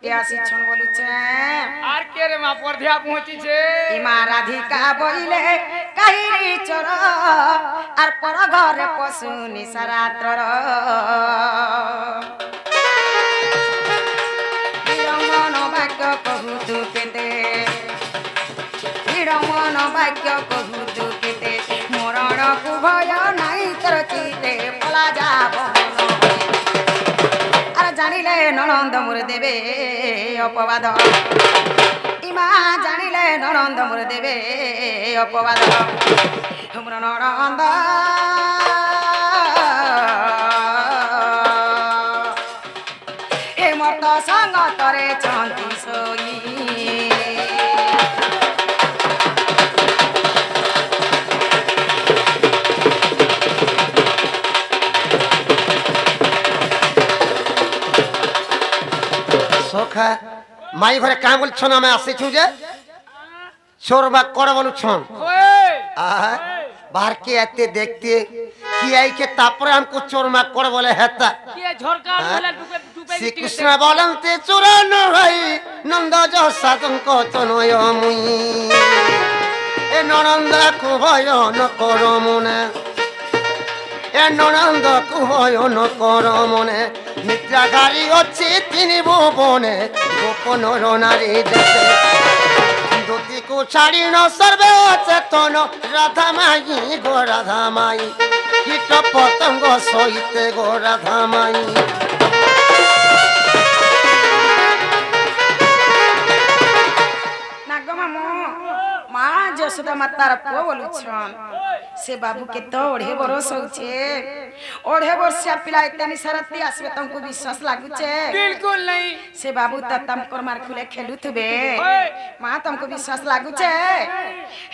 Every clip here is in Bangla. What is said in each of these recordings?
আসিছন বলিছে আর কে রে মা পর্ধিয়া পৌঁছিছে ইমা রাধিকা বইলে কাহিনী চোর আর পর ঘরে পশু নিশারাত্রর বিড়মন বাক্য কহুতু কেতে বিড়মন বাক্য কহুতু কেতে মরণকু ভয় নাই তোর চিতে পলা যাব জানিলে ননন্দ মোর দেবে অপবাদ ইমা জানিলে ননন্দ মোর দেবে অপবাদ তোমরা ননন্দ এ মত সঙ্গ তরে চন্তি সই সখা মাই ঘরে কাঁ বলছন আমি আসিছু যে চোরবা করে বলুছন আহা বাহার কে এতে দেখতে কি আইকে তারপরে আমকো চোরমা করে বলে হেতা কি ঝরকা বলে ডুবে ডুবে শ্রীকৃষ্ণ বলন্তে চোর নই নন্দ সাধঙ্ক তনয় মুই এ ননন্দ কুভয় ন কর মনে এ ননন্দ কুভয় ন কর মনে নিদ্রাগারী অছি তিনি ভুবনে গোপন নারী দেশে দুতিকু ছাড়ি ন সর্বে অচেতন রাধা মাই গো রাধা মাই কীট পতঙ্গ সহিতে গো রাধা মাই মা যশোদা মাতার পুଅ বলুছন से बाबू के तो ओढ़े बरस होछे ओढ़े बरसिया पिला एते निसारती आसबे तुमको विश्वास लागुचे बिल्कुल नहीं से बाबू त तमकर मार खुले खेलुथबे मां तुमको विश्वास लागुचे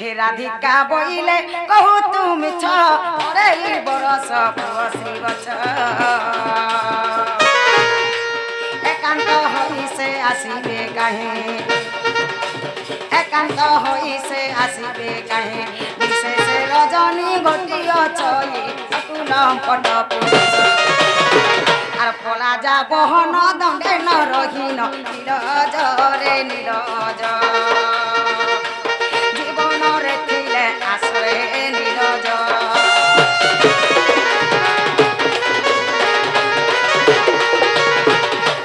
हे राधिका बइले कहू तुम छ ओरे बरस बरसी गछ एकांत होई से आसीबे काहे एकांत होई से आसीबे काहे विशेष रजनी गोटिय छई अकुलम पट पुरुष আর পলা যাব হন দণ্ডে ন রহিন নীরজ রে নীরজ জীবন রে থিলে আশ্রয় নীরজ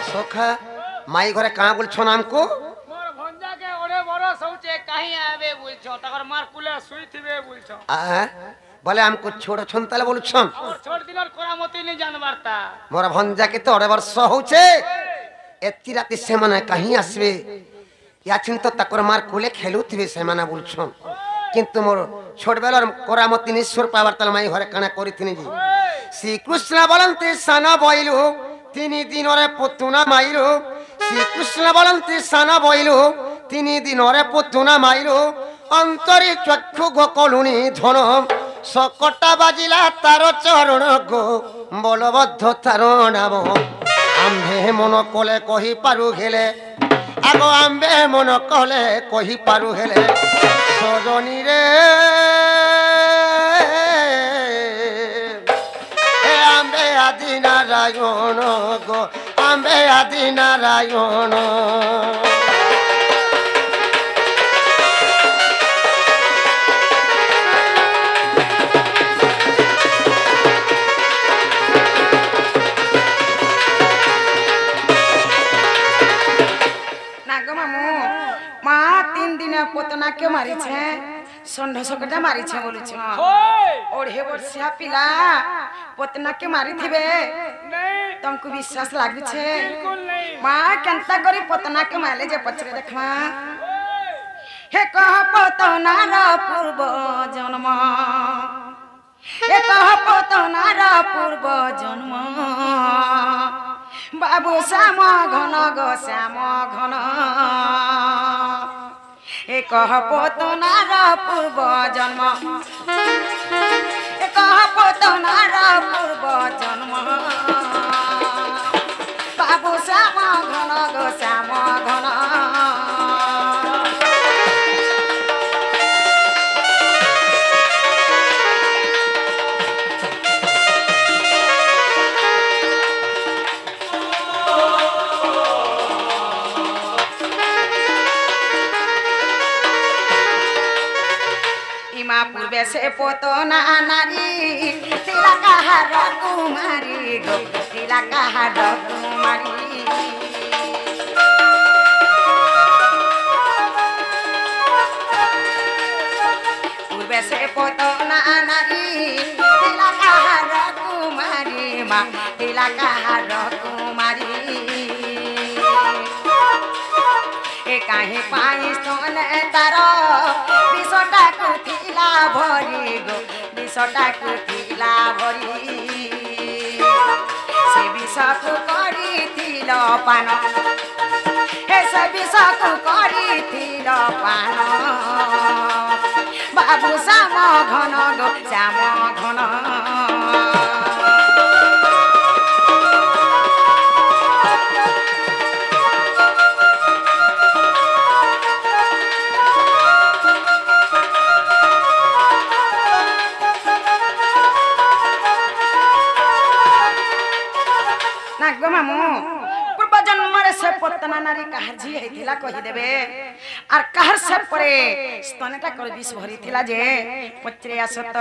সখা মাই ঘরে কাঁ বলছন আমকো মোর ভঞ্জাকে ওরে বড় সৌচে কাহি আবে বলছো তাকর মার কুলে শুইথিবে বলছো আহা বলে আমকো ছোট ছন তালে বলছন আর ছোট দিলর করামতি নি জানবারতা মোর ভঞ্জাকে তো অড়ে বর্ষ হউছে এতি রাতে সেমানে কাহি আসবে ইয়াছিন তো তাকর মার কোলে খেলুথিবে সেমানে বলছন কিন্তু মোর ছোটবেলার করামতি নিশ্বর পাবার তালে মাই ঘরে কানা করিথিনি জি শ্রীকৃষ্ণ বলন্তে সানা বইলু তিনি দিনরে পুতুনা মাইলু শ্রীকৃষ্ণ বলন্তে সানা বইলু তিনি দিনরে পুতুনা মাইলু অন্তরে চক্ষু গোকলুনি ধন সকটা বাজিলা তার চরণ গো বলবদ্ধ তার নাম আম্ভে মন কলে কহি পারু হেলে আগ আম্বে মন কলে কহি পারু হেলে সজনী রে এ আম্বে আদি নারায়ণ গো আম্বে আদি নারায়ণ पोतना के मारी छे षंढ सकटा मारी छे बोलु छ ओढ़े वर्षिया पिला पोतना के मारी थिबे नहीं तुमको विश्वास लागु छे बिल्कुल नहीं मां केनता करी पोतना के माले जे पछरे देखमा हे कह पोतना रा पूर्व जन्म हे कह पोतना रा पूर्व जन्म बाबू श्याम घन गो श्याम घन एक पोतनार पूर्व जन्म एक पोतनार पूर्व जन्म बाबू श्याम घन गो श्याम घन पूर्वे से पोतना नारी तिला कहार कुमारी गो तिला कहार कुमारी पूर्वे से पोतना नारी तिला कहार कुमारी माँ तिला कहार कुमारी काहे पाई स्तन तार विषटा कुथिला भरी गो विषटा कुथिला भरी से विषकु करिथिल पान हे से विषकु करिथिल पान बाबू श्याम घन गो श्याम घन पूर्व जन्म से पतना नारी कहार झी हेतिला कहि देबे आर कहार से परे स्तनटा कर विष भरी थिला जे पचरे आसत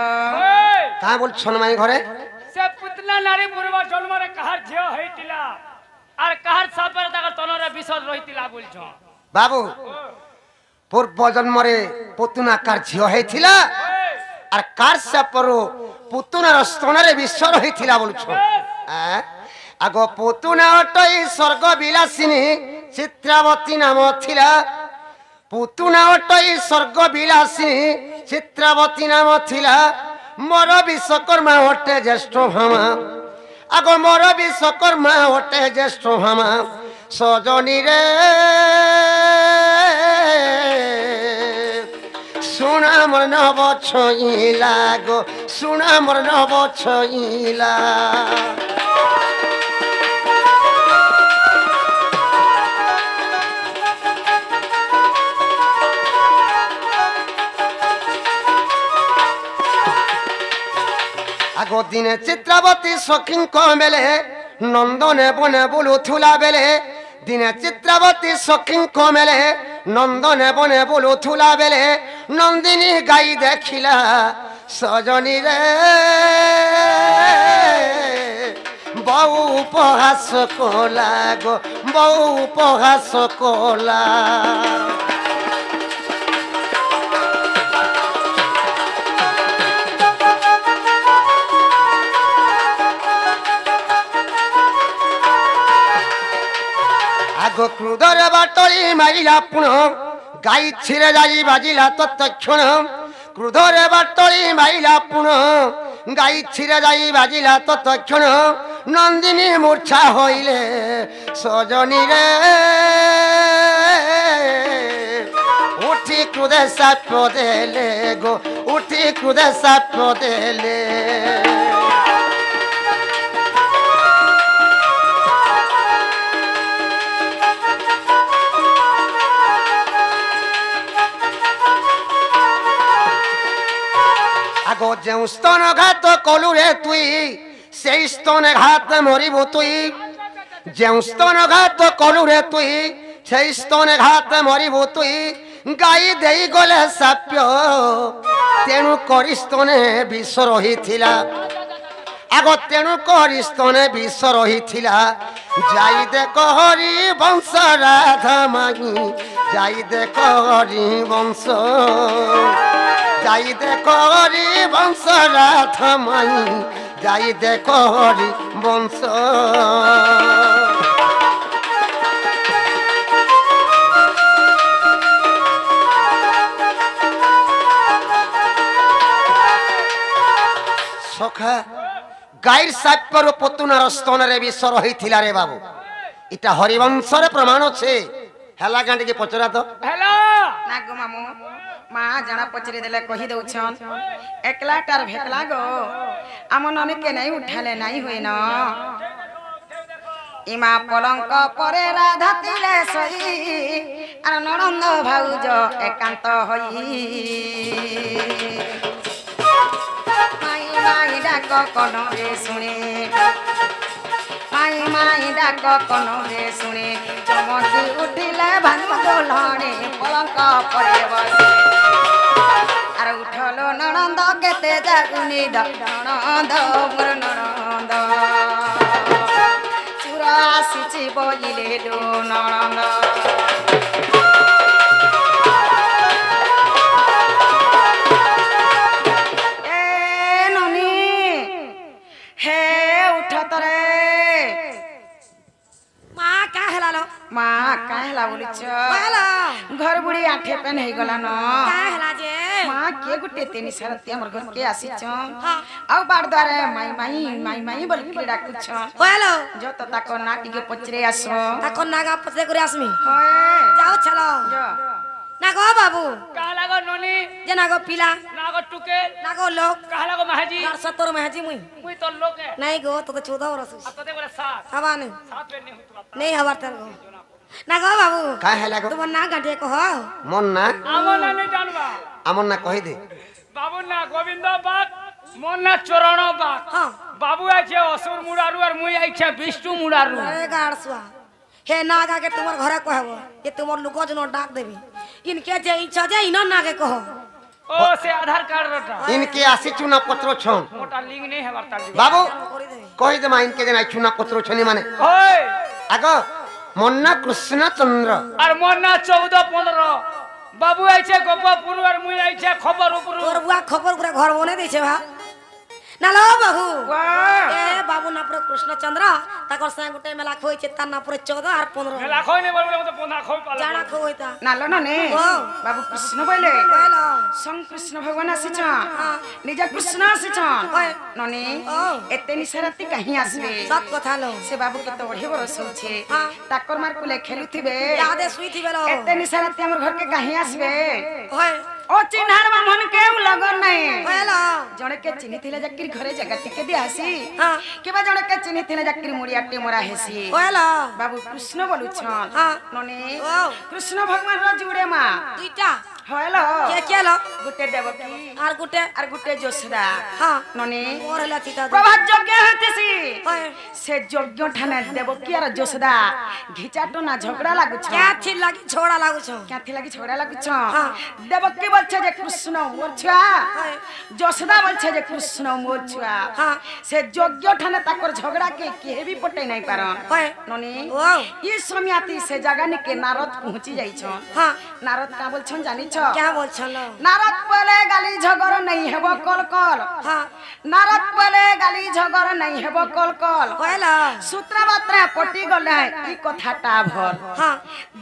ता बोल छनमाई घरे से पुतना नारी पूर्व जन्म रे कहार झियो हेतिला আর কাহার সাপের তাকে তনরে বিসর রহিতিলা বলছ বাবু পূর্ব জন্মরে পুতুনাকার ঝিও হয়েছিলা আর কার সাপরো পুতুনার স্তনরে বিশ্বর হয়েছিলা বলছ আগ পুতুনা অটই স্বর্গ বিলাসিনী চিত্রাবতী নাম ছিলা পুতুনা অটই স্বর্গ বিলাসিনী চিত্রাবতী নাম ছিলা মোর বিশ্বকর্মা অটে জ্যেষ্ঠ ভামা আগ মোর বিশ্বকর্মা অটে জ্যেষ্ঠ ভামা সজনী রে শুনা মোর নব ছইলা গো শুনা মোর নব ছইলা আগো দিনে চিত্রাবতী সখীঙ্ক মেলে নন্দনে বনে বুলুথুলা বেলে দিনে চিত্রাবতী সখীঙ্ক মেলে নন্দনে বনে বুলুথুলা বেলে নন্দিনী গাই দেখিলা সজনী রে বউ উপহাস কলা গো বউ উপহাস কলা আগো ক্রুদরে বাটলি মারিলা পুণ গাই ছিঁড়ে যাই বাজিলা তৎক্ষণ ক্রুদরে বাটলি মারিলা পুণ গাই ছিঁড়ে যাই বাজিলা তৎক্ষণ নন্দিনী মূর্ছা হইলে সজনী রে উঠি ক্রুদে সাপ দেলে গো উঠি ক্রুদে সাপ দেলে আগো যে স্তন ঘাত কলু রে তুই সেই স্তনে ঘাত মরিবু তুই যে স্তন ঘাত কলু রে তুই সেই স্তনে ঘাত মরিবু তুই গাই দেই গলে সাপ্য তেণু করি স্তনে বিষ রহিছিলা আগো তেণু করি স্তনে বিষ রহিছিলা যাই দেখ হরি বংশ রাধা মাগি যাই দেখ হরি বংশ যাই দেখো হরি বংশ রাধা মাই যাই দেখো হরি বংশ সখা গাইর সাপ্যর পুতুনার স্তনরে বিষ রহিছিলা রে বাবু এটা হরিবংশরে প্রমাণ আছে হেলা গাঁটিকে পচরা তো হেলা না গো মামু মা জানা পচরে দেলে কহি দউছন একলাটার ভেকলা গো আমন অনেকে নাই উঠালে নাই হই ন ইমা পলঙ্ক পরে রাধা তিলে সই আর ননন্দ ভাউজ একান্ত হই মাই মাই ডাক কনরে শুনে মাই মাই ডাক কনরে শুনে চমকি উঠিলে ভানু দোলনে পলঙ্ক পরে বসে আর উঠলো নন ଯାଉନି ଦଣଦ ମୋର ନଣନ୍ଦ ଚୁର ଆସିଛି ବୋଇଲେ ଲୋ ନଣନ୍ଦ ଏ ନନି हे उठ तरे माँ का हेला लो माँ काहेला बोलिछ हेला घर बुढ़ी आठे पेन हे गला न का हेला जे माँ के गुटे तेनी सरती हमर घर के आसीछ हाँ। आउ बाड़ द्वारे माई बोल के डाकुछ हेलो जो तो ताको नाटी के पचरे आसो ताको नागा पतले करे आसमी होए जाओ चलो जो नागो बाबू कहा लागो नोनी जे नागो पिला नागो टुके नागो लोग कहा लागो महाजी 70 में हाजी मुई मुई तो लोग है नहीं गो तो 14 वर्ष अब तो बोले साथ हवा नहीं साथ में नहीं हुआ नहीं हवा तर गो नागो बाबू का है लागो तुम ना गांठे को हो मन ना আমো না নে জানবা আমন না কই দে বাবু না গোবিন্দ বাগ মন না চরণ বাগ हाँ বাবু আছে অসুর মুড়ারু আর মুই আইছে বিষ্ণু মুড়ারু अरे गाड़सुआ हे नागा के तुमर घरे कहबो ये तुमर लुको जनो डाक देबी इनके जे इच्छा जे इनो नागे कहो ও সে আধার কার্ড রটা इनके आसी चुना पत्रो छन মোটা লিঙ্ক নেই হবার তার बाबू করে দেবি কই দে মা इनके जन चुना पत्रो छनी माने ওই आगो मन्ना कृष्ण चंद्र আর মন না 14 15 বাবু আইছে গোপপুর আর মুই আইছে খবর উপর तोर बुआ खबर पूरा घर बने दै छै भा नालो बाबू वाह ए बाबू ना पूरा कृष्ण चंद्र ताकर संग गोटे मेला खोइ छै ता ना पूरा 14 और 15 মেলা খই নে বলবো তো পোনা খই পালা जाना खोइता नालो नने वाह। बाबू कृष्ण बोले हेलो संग कृष्ण भगवान आसीछ निज कृष्ण आसीछ ओए। ननी ओ। एते निसरती कहीं आसबे सत कथा लो से बाबू के तो बढ़े बरस होछे हाँ। ताकर मार कुले खेलुथिबे यादे सुई थी बेलो एते निसरती हमर घर के कहीं आसबे ओए ओ चिन्हार मा मन के लगन नहीं हेलो जणे के चिन्ही थिले जक्किर घरे जगह टिके दे आसी हाँ। किबा जणे के चिन्ही थिले जक्किर मुड़िया टे मोरा हेसी हेलो बाबू कृष्ण बोलु छन हाँ। ननी ओ कृष्ण भगवान रो जुड़े मा दुईटा हेलो के लो गुटे देवकी और गुटे আর গুটে যশোদা हाँ ননি मोर हला चिता প্রভাত যজ্ঞ হইতেছি ओए সে যজ্ঞ ঠানে দেবকী আর যশোদা ঘিচাটো না ঝগড়া লাগুছ क्या थी लगी छोड़ा लागु छौ ক্যাথি লাগি ঝগড়া লাগুছ हाँ। দেবকী বলছে যে কৃষ্ণ মোর ছুয়া ओए যশোদা বলছে যে কৃষ্ণ মোর ছুয়া हाँ সে যজ্ঞ ঠানে তাকর ঝগড়া কে কেহে भी পটাই নাই পারন ओए ননি ओ ই সমিয়াতি সে জায়গা নিকে নারদ পৌঁছি যাইছন हाँ নারদ কা বলছন জানিছ क्या बोल छलो नारद बोले गाली झगड़ नहीं हेबो कल कल हाँ नारद बोले गाली झगड़ नहीं हेबो कल कल हेलो सूत्र बात्रा पटी गले ई कथाटा भल हाँ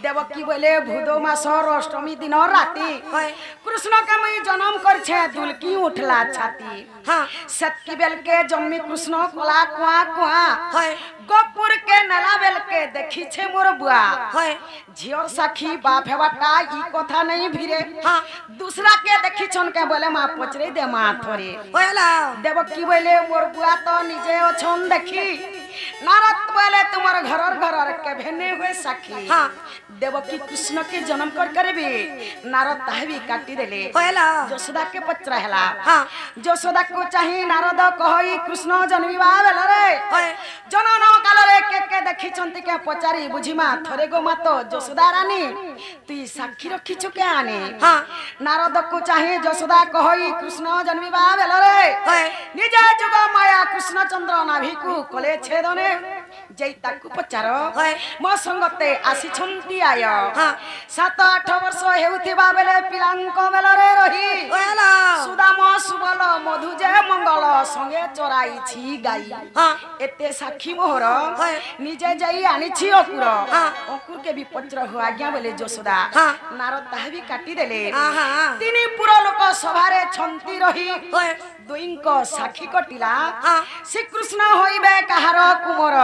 देवकी बोले भूदो मासर अष्टमी दिन राति ओए कृष्ण के मैं जन्म करछे दुलकी उठला छाती हाँ सतकी बेल के जन्मी कृष्ण कला कुआ कुआ ओए गोपुर के नला बेल के देखी छे मोर बुआ ओए झियर साखी बाप हेबाटा ई कथा नहीं भिरे हाँ दूसरा के देखी छन के बोले माँ पचरे दे माँ थोरे हेलो देवकी बोले मोर बुआ तो निजे अछन देखी नारद बोले तुम्हार घरर घरर के भेने हुए साखी हाँ देवकी कृष्ण के जन्म कर करबे नारद ताहबी काटी देले हेलो यशोदा के पचरा हैला हाँ यशोदा को चाहे नारद कहई कृष्ण जन्मिबा बेला रे ओए जनन काल रे के देखी छंती के पचारी बुझिमा थोरे गो मा तो यशोदा रानी तुई साक्षी रखी छु के आने हाँ नारद को चाहे यशोदा कहई कृष्ण जन्मिबा बेला रे ओए निजे जुग माया कृष्ण चंद्र नाभि को कले छेदने जई ताकू पचारो ओए मो संगते आसी छंती आय हाँ 7-8 वर्ष हेउथिबा बेले पिलांक बेला रे रही हेलो सुदाम सुबल मधु जे मंगल संगे चराई छी गाई हाँ एते साक्षी मोहर ओए निजे जाई आनी छी अकुर हाँ अकुर के भी पत्र हो आज्ञा बोले यशोदा हाँ नारद ताहा भी काटी देले हाँ हाँ तिनी पुरो लोक सभारे छंती रही ओए दुईंको साक्षी कटिला हाँ श्रीकृष्ण होइबे काहार कुमर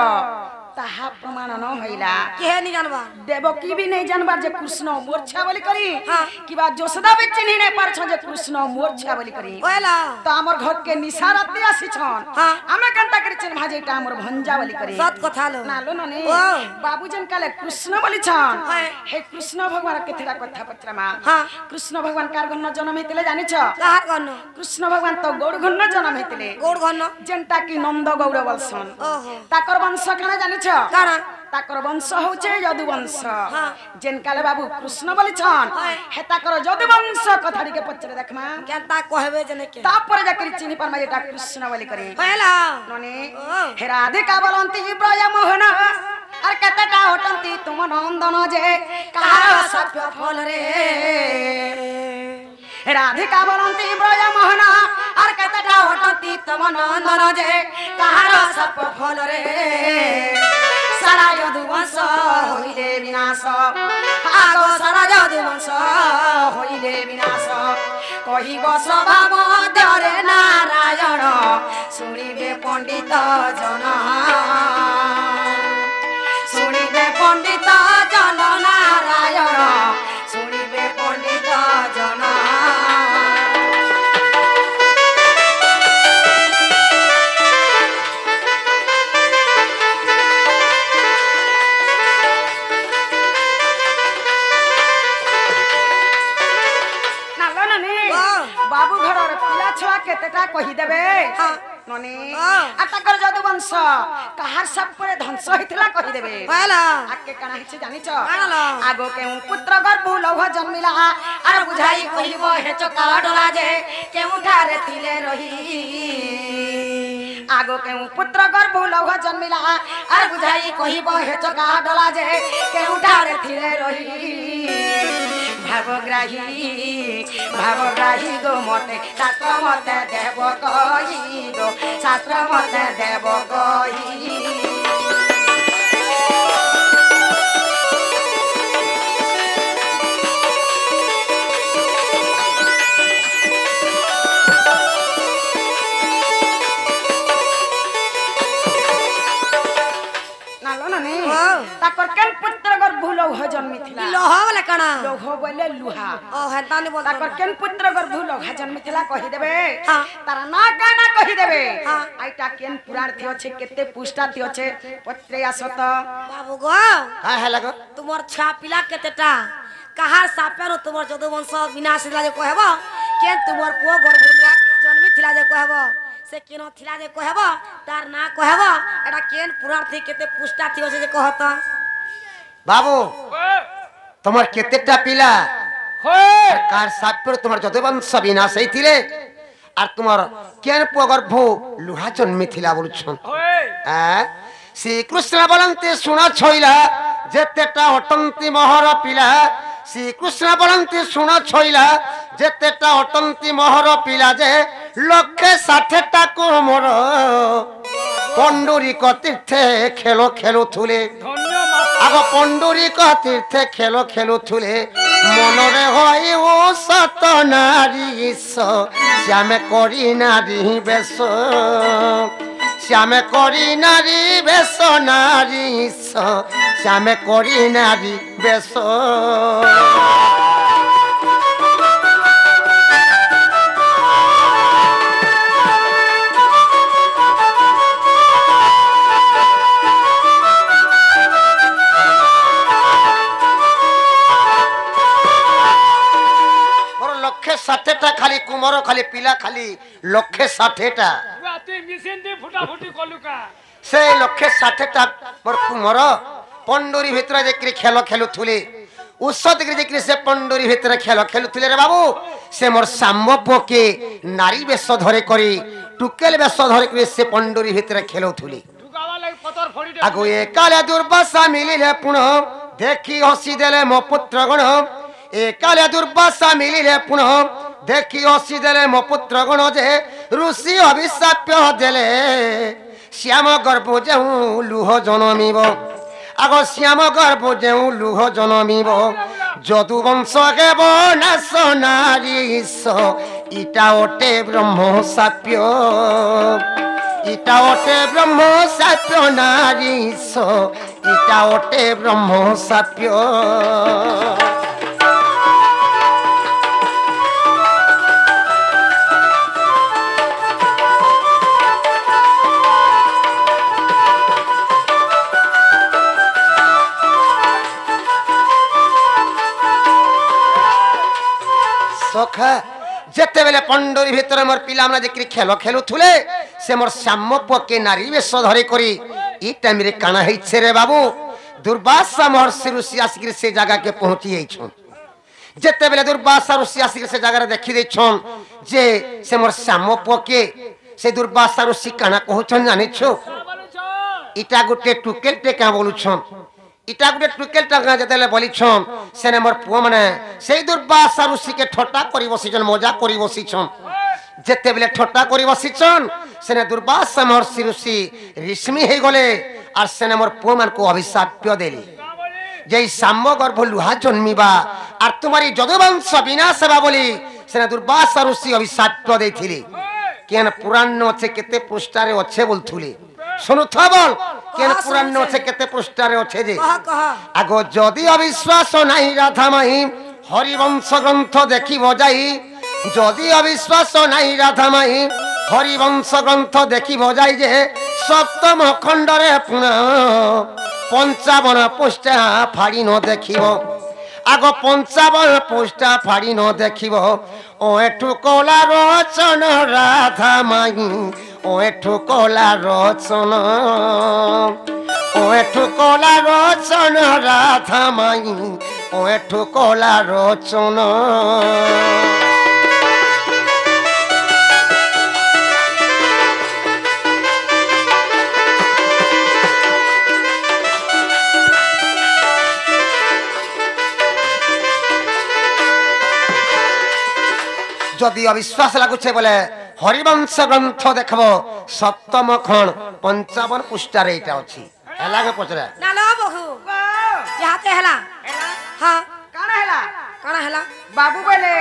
ताहा प्रमाण न होइला के नहीं जानबा देवकी भी नहीं जानबार जे कृष्ण मोर्छा बोली करी हाँ किबा यशोदा भी चिन्ही नहीं पार जे कृष्ण मोर्छा बोली करी हेलो तो हमर घर के निसारते आसी छन हाँ हमें कंता करी चिन्ह भाजे टा हमर भंजा बोली करी सत कथा लो नालो नने ओ बाबूजन काले कृष्ण बोली छन हाँ। हे कृष्ण भगवान के तेरा कथा पत्रमा हाँ कृष्ण भगवान कार गन्न जन्म हेतिले जानि छ कहार गनो कृष्ण भगवान तो गौड़ गन्न जन्म हेतिले गोड़ गनो जेंटा की नंद गौड़ बलसन ओहो ताकर वंश काना जानि জানিছ কানা তাকর বংশ হচ্ছে যদু বংশ হ্যাঁ। যেন কালে বাবু কৃষ্ণ বলিছন হয়। হে তাকর যদু বংশ কথা টিকে পচরে দেখমা কেনতা কহবে জেনে কে তারপরে যাকে চিনি পারমা যেটা কৃষ্ণ বলি করে হইলা ননে ও। হে রাধিকা বলন্তি ব্রজ মোহন আর কেতটা হটন্তি তুম নন্দন যে কাহার সভ্য ফল রে হে রাধিকা বলন্তি ব্রজ মোহন আর কেতটা হটন্তি তুম নন্দন যে কাহার সভ্য ফল রে সারা যদু বংশ হইলে বিনাশ আগ সারা যদু বংশ হইলে বিনাশ কহিব সভা মধ্যরে নারায়ণ শুনিবে পণ্ডিত জন শুনিবে পণ্ডিত জন নারায়ণ শুনিবে পণ্ডিত জন বাবু ঘরর পিলা ছুয়া কেতেটা কহিদেবে হ্যাঁ। ননি হ্যাঁ। আর তাকর যদু বংশ কাহার সব করে ধ্বংস হইতিলা কহিদেবে হইলা আকে কানা হিছে জানিছ কানালো? আগো কেউ পুত্র গর্ভ লৌহ জন্মিলা আর বুঝাই কহিব হে চকা ডলা যে কেউঠারে থিলে রহি আগো কেউ পুত্র গর্ভ লৌহ জন্মিলা আর বুঝাই কহিব হে চকা ডলা যে কেউঠারে থিলে রহি ভাবগ্রাহী গো মতে শাস্ত্র মতে দেব কহি গো শাস্ত্র মতে দেব কহি তাকর কেন পুত্র গর্ভ লৌহ জন্মিଥିଲା লহ বলে কানা লৌহ বলে লুহা ও হেতানি বল তাকর কেন পুত্র গর্ভ লৌহা জন্মিଥିଲା কহিদেবে হ্যাঁ। তার না কানা কহিদেবে হ্যাঁ। আইটা কেন পুরাণ থি আছে কেতে পুষ্টা থি আছে পত্রে আসত বাবু গো হ্যাঁ হ্যাঁ লাগো তোমার ছা পিলা কেতেটা কাহার সাপের তোমার যদু বংশ বিনাশ হইলা যে কহব কেন তোমার পুଅ গর্ভ জন্মি থিলা যে কহব সে কেন থিলা যে কহব তার না কহব এটা কেন পুরাণ থি কেতে পুষ্টা থি আছে যে কহত বাবু তোমার কেতেটা পিলা হয়ে কার সাপের তোমার যত বংশ বিনাশ হইতিলে আর তোমার কেন পুଅ গর্ভ লুহা জন্মিଥିଲା বলছন হয়ে শ্রীকৃষ্ণ বলন্তি শুণ ছইলা যেতেটা অটন্তি মহর পিলা শ্রীকৃষ্ণ বলন্তি শুণ ছইলা যেতেটা অটন্তি মহর পিলা যে 160টা কোমর পণ্ডরিক তীর্থে খেলো খেলুথুলে ধন্য মাতা আগ পণ্ডরিক তীর্থে খেলো খেলুথুলে মনরে হয় ও সত নারী শ্যামে করি নারী বেশ শ্যামে করি নারী বেশ নারী শ্যামে করি নারী বেশ বড় 160টা খালি কুমর খালি পিলা খালি 160টা তুই মিশিন দি ফুটাফুটি কলুকা সেই 160টা মোর কুমর পণ্ডরি ভিতরে যেকরি খেল খেলুথুলে উৎস দিকে যেকরি সে পণ্ডরি ভিতরে খেল খেলুথুলে রে বাবু সে মোর সাম্যপকে নারী বেশ ধরে করি টুকেল বেশ ধরে করি সে পণ্ডরি ভিতরে খেলুথুলে ঢুকাবা লাগি পতর ফড়ি দে আগু এ কালে দুর্বাসা মিলিলে পুণ দেখি হসি দেলে মো পুত্র গণ এ কালে দুর্বাসা মিলিলে পুণ দেখি হসি দেলে মো পুত্র গণ যে ঋষি অভিশাপ দেলে শ্যাম গর্ভ যেউ লুহ জনমিব আগ শ্যাম গর্ভ যেউ লুহ জনমিব যদু বংশ হেব নাশ নারী ইটা ওটে ব্রহ্ম সাপ্য ইটা ওটে ব্রহ্ম সাপ্য নারী ইটা ওটে ব্রহ্ম সাপ্য সখা যেতেবেলে পণ্ডরি ভিতরে মোর পিলা আমরা যেকরি খেল খেলুথুলে সে মোর সাম্য পকে নারী বেশ ধরে করি ই টাইম রে কানা হইছে রে বাবু দুর্বাসা মহর্ষি ঋষি আসিকি সে জায়গাকে পৌঁছি যাইছন যেতেবেলে দুর্বাসা ঋষি আসিকি সে জায়গারে দেখি দেইছন যে সে মোর শ্যাম পকে সে দুর্বাসা ঋষি কানা কହୁছন জানিছ ইটা গোটে টুকেল টেকা বলুছন ইটা গোটে টুকেল টাকা যেতেলে বলিছন সেনে মোর পুଅ মানে সেই দুর্বাসা ঋষিকে ঠটা করি বসিছন মজা করি বসিছন যেতেবেলে ঠটা করি বসিছন সেনে দুর্বাসা মহর্ষি ঋষি ঋষ্মি হয়ে গলে আর সেনে মোর পুଅ মানকু অভিଶାপ্য দেলি যে সাম্য গর্ভ লুহা জন্মিবা আর তোমারি যদুবংশ বিনাশ হেবা বলি সেনে দুর্বাসা ঋষি অভিଶାপ্য দেইছিলি কেন পুরাণ আছে কেতে পৃষ্ঠারে আছে বলথুলি শুনুথ বল কেন পুরাণ আছে কেতে পৃষ্ঠারে আছে যে আগো যদি অবিশ্বাস নাই রাধা মাহি হরিবংশ গ্রন্থ দেখিব যাই যদি অবিশ্বাস নাই রাধা মাহি হরিবংশ গ্রন্থ দেখিব যাই যে সপ্তম খণ্ডরে পুনঃ 55 পৃষ্ঠা ফাড়ি ন দেখিব আগ 55 পৃষ্ঠা ফাড়ি ন দেখিব ও এঠু কলা রচন রাধা মাহি ও এঠু কলা রচন ও এঠু কলা রচন রাধা মাহি ও এঠু কলা রচন যদি অবিশ্বাস লাগুছে বলে হরিবংশ গ্রন্থ দেখব সপ্তম খণ্ড 55 পৃষ্ঠারে এটা আছে এলাকে পচরা না লো বহু যাতে হেলা হ্যাঁ কানা হেলা কানা হেলা বাবু বলে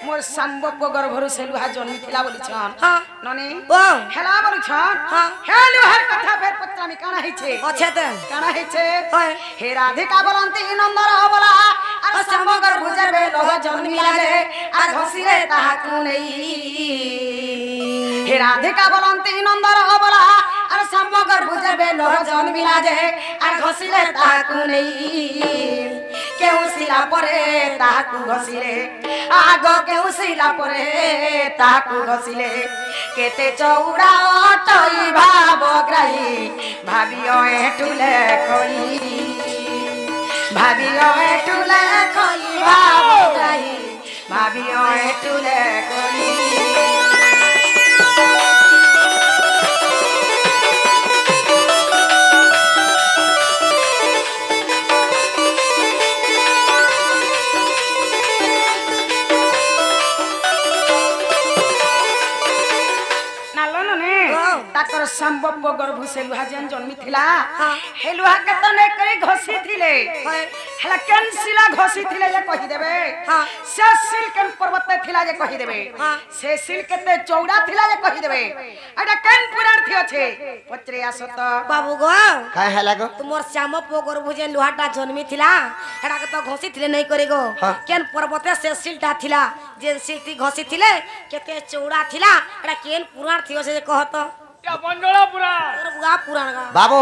মোর সম্ভব গর্ভরু সে লুহা জন্মিছিলা বলিছন হ্যাঁ ননি ও হেলা বলিছন হ্যাঁ। হে লুহার কথা ফের পত্রামি কানা হইছে আছে তে কানা হইছে হয়। হে রাধিকা বলন্তি নন্দর বলা আর সমগ্র ভুজবে লোহ জন্মিলা যে আর ঘসিরে তাহাকু নেই হে রাধিকা বলন্তি নন্দর বলা আর সমগ্র ভুজবে লোহ জন্মিলা যে আর ঘসিরে তাহাকু নেই কেউ শিলা পরে তাহাকু ঘসিলে আগ কেউ শিলা পরে তাহাকু ঘসিলে কেতে চৌড়া অটই ভাবগ্রাহী ভাবিও এটুলে কই ভাবিও এটুলে কই ভাবগ্রাহী ভাবিও এটুলে কই ताकर संभव गर्भ से लुहा जेन जन्मी थिला हे लुहा के त नै करी घसी थिले हला केन सिला घसी थिले जे कहि देबे से सिल केन पर्वत थिला जे कहि देबे से सिल केते चौड़ा थिला जे कहि देबे एटा केन पुराण थि अछि पत्रे आसत बाबू गो काय हैला गो तुमर श्याम पो गर्भ जे लुहाटा जन्मी थिला हेडा के त घसी थिले नै करे गो केन पर्वत से सिलटा थिला जे सिलटी घसी थिले केते चौड़ा थिला एटा केन पुराण थि से कहत या बंडोला पूरा तोर बुआ पुराण गा बाबू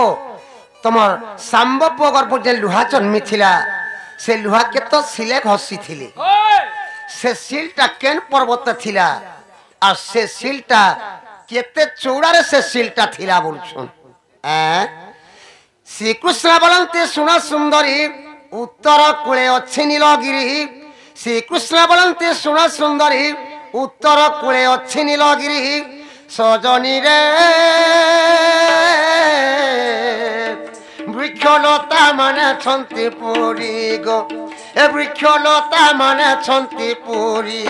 তোমার সম্ভব গর্ভ যে লুহা জন্মি থিলা সে লুহা কে তো সিলে ঘষি থিলে ओए সে সিলটা কেন পর্বত থিলা আর সে সিলটা কেতে চৌড়ারে সে সিলটা থিলা বলছুন শ্রীকৃষ্ণ বলন্তে শুনা সুন্দরী উত্তর কূলে অছি নীলগিরি শ্রীকৃষ্ণ বলন্তে শুনা সুন্দরী উত্তর কূলে অছি নীলগিরি সজনী রে বৃক্ষলতা মানে ছন্তি পুরী গো এ বৃক্ষলতা মানে ছন্তি পুরী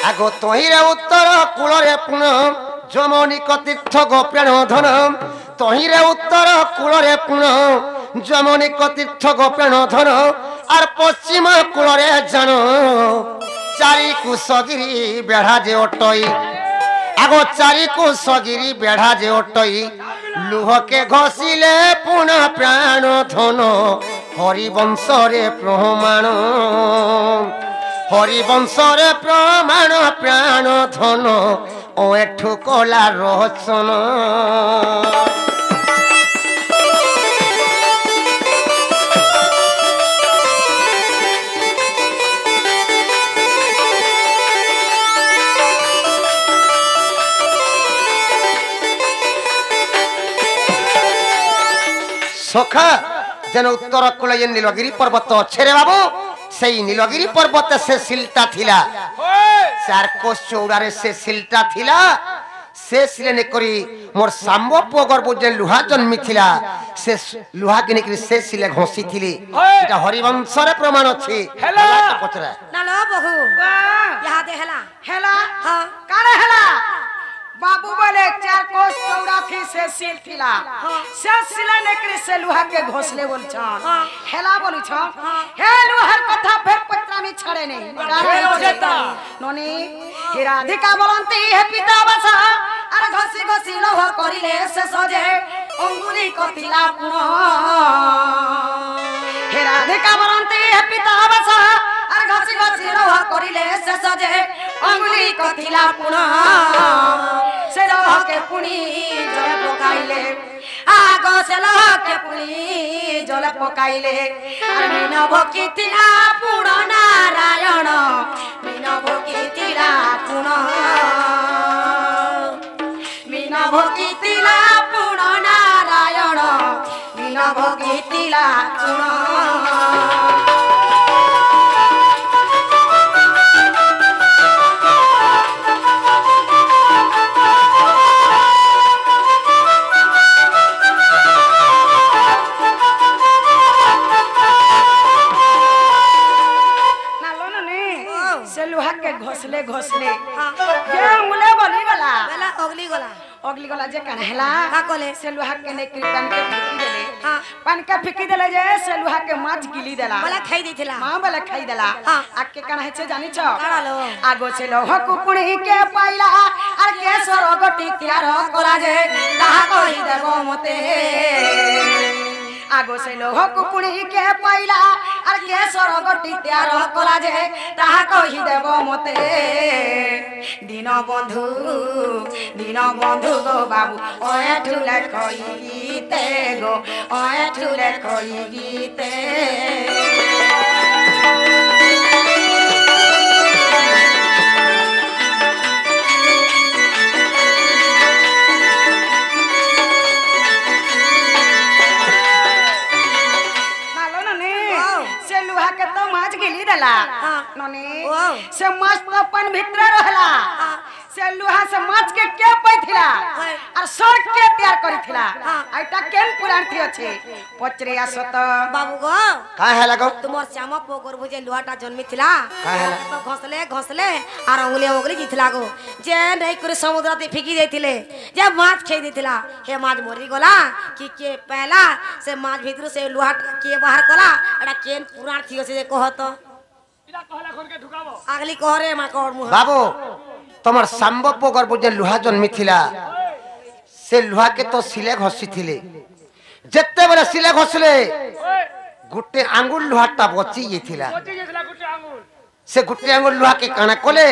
আগো তহিরে উত্তর কূলরে পুন যমনিক তীর্থ গোপ্রাণ ধন তহিরে উত্তর কূলরে পুন যমনিক তীর্থ গোপ্রাণ ধন আর পশ্চিম কূলরে জান চারি কুশগিরি বেড়া যে অটই আগো চারি কুশগিরি বেড়া যে অটই লুহকে ঘষিলে পুন প্রাণ ধন হরিবংশরে প্রমাণ হরিবংশরে প্রমাণ প্রাণ ধন ও এঠু কলা রচন সখা যেন উত্তর কূলে যে নীলগিরি পর্বত অছে রে বাবু সেই নীলগিরি পর্বতে সে শিলটা থিলা চার কোষ চৌড়ারে সে শিলটা থিলা সে শিলে নেকরি মোর সাম্ব পুଅ গর্ভ যে লুহা জন্মি থিলা সে লুহা কিনে করে সে শিলে ঘষি থিলি এটা হরিবংশরে প্রমাণ ଅଛି ହେଲା ପଚରା ना लो बहू यहाँ दे हेला हेला हाँ कारे हेला बाबू बोले 4 कोस चौड़ा थी से सिल थिला से सिला नेकरी से लुहा के घोसले बोल छन हेला बोलू छन हे लुहार कथा फेर पत्रा में छड़े नहीं फेर ओजेता। ननी हिराधिका बोलंती हे पिता बसा अरे घसी घसी लोह करिले से सजे अंगुली कथिला पुण हिराधिका बोलंती हे पिता बसा अरे घसी घसी लोह करिले से सजे अंगुली कथिला पुण से लोह के पुणी जल पकाइले आगो से लोह के पुणी जल पकाइले अरे मीन भोकितिला पुण नारायण मीन भोकितिला पुण मीन भोकितिला पुण नारायण मीन भोकितिला पुण घोसले घोसले के मुले बोली गला बेला अगली गोला अगली गला जे कनहला का कोले से लोहा के ने कृपन के फिकी देले हां पान के फिकी देले जे से लोहा के माछ गिली देला बोला खाई देथिला मां बोले खाई देला हां आके कनहे छे जानि छ काड़ा लो आगो से लोहा कुकुणी के पाइला आर के सरगटी त्यार करा जे ताहा कहि देबो मते आगो से लोह कुकुणी के पाइला आर के सरगटी त्यार करा जे ताहा कहि देबो मते दिन बंधु गो बाबू ओए ठुले कहि गीते गो ओए ठुले कहि गीते देला ननी से माछ तो अपन भीतर रहला से लुहा से माछ के पैथिला और सर के तैयार करिथिला आइटा केन पुराण थी अछि पचरे आसत बाबू गो का है लगो तुमर श्यामा पोगर भुजे लुहाटा जन्मी थिला का है तो घसले और उंगली जिथला गो जे नहीं करे समुद्र ते फेंकी देथिले जे माछ खेई देथिला हे माछ मरी गला कि के पहला से माछ भीतर से लुहाटा के बाहर कला एटा केन पुराण थी अछि जे कहत इला कहला खोल के ढुकाबो अगली कहरे मा कौड़ मुह बाबू तमर सांब पोगर बुझे लुहा जन्मी थिला से लुहा के तो सिले घसी थिले जत्ते बेले सिले घसले गुटे आंगुल लुहाटा बची जेथिला कोची जेथला गुटे आंगुल से गुटे आंगुल लुहा के काना कोले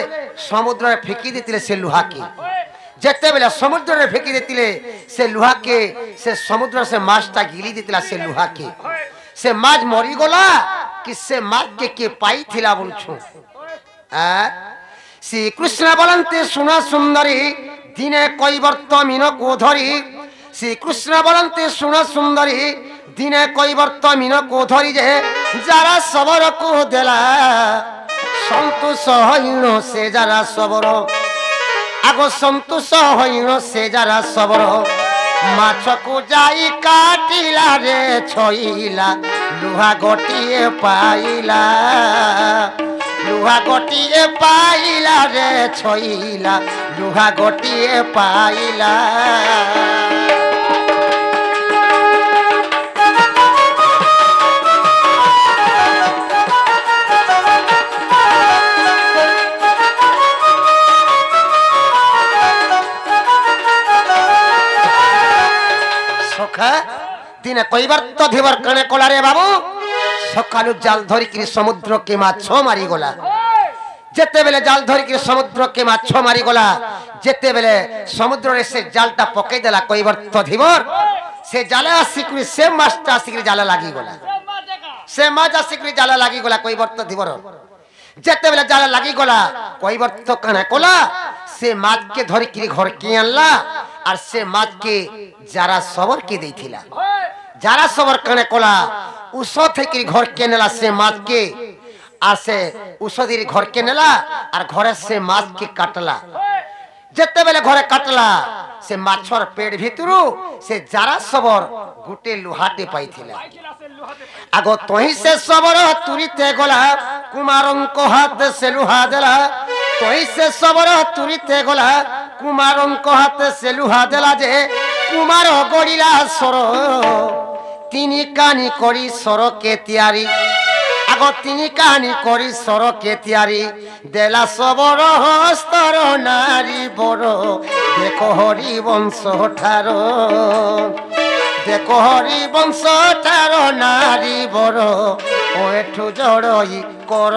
समुद्र में फेंकी देतिले से लुहा के जत्ते बेले समुद्र में फेंकी देतिले से लुहा के से समुद्र से माछटा गिली देतिला से लुहा के से माछ मरी गला कि से माछ के पाई थिला बोलछु आ श्री कृष्ण बोलते सुना सुंदरी दिने कैवर्त मीन को धरी श्री कृष्ण बोलते सुना सुंदरी दिने कैवर्त मीन को धरी जे जरा सबर को देला संतोष हईन से जरा सबर आगो संतोष हईन से जरा सबर माछ को जाई काटिला रे छईला लुहा गोटिए पाइला लुहा गोटिए पाइला रे छईला लुहा गोटिए पाइला सखा दिन कईबार तो धिवर कणे कोला रे बाबू सकालु जाल धरी कि समुद्र के माछ मारी गला जेते बेले जाल धरी कि समुद्र के माछ मारी गला जेते बेले समुद्र रे से जालटा पके देला कईबार तो धिवर से जाला आसिकरी से माछटा आसिकरी जाला लागी गला से माछ आसिकरी जाला लागी गला कईबार तो धिवर जेते बेले जाला लागी गला कईबार तो कणे कोला से माछ के धरी कि घर के आनला और से माछ के जरा सबर के देथिला যারা সবর কানে কলা উষ থেকে ঘর কে নেলা সে মাছ কে আর সে উষদির ঘর কে নেলা আর ঘরে সে মাছ কে কাটলা যেতেবেলে ঘরে কাটলা সে মাছর পেট ভিতরু সে যারা সবর গুটে লুহাটে পাইছিলা আগ তহি সে সবর তুরিতে গলা কুমারঙ্ক হাত সে লুহা দেলা তহি সে সবর তুরিতে গলা কুমারঙ্ক হাত সে লুহা দেলা যে কুমার গড়িলা সর তিনি কানি করি সরকে তিয়ারি আগ তিনি কানি করি সরকে তিয়ারি দেলা সবর হস্তর নারী বড় দেখো হরি বংশ ঠার দেখো হরি বংশ ঠার নারী বড় ও এঠু জড়ই কর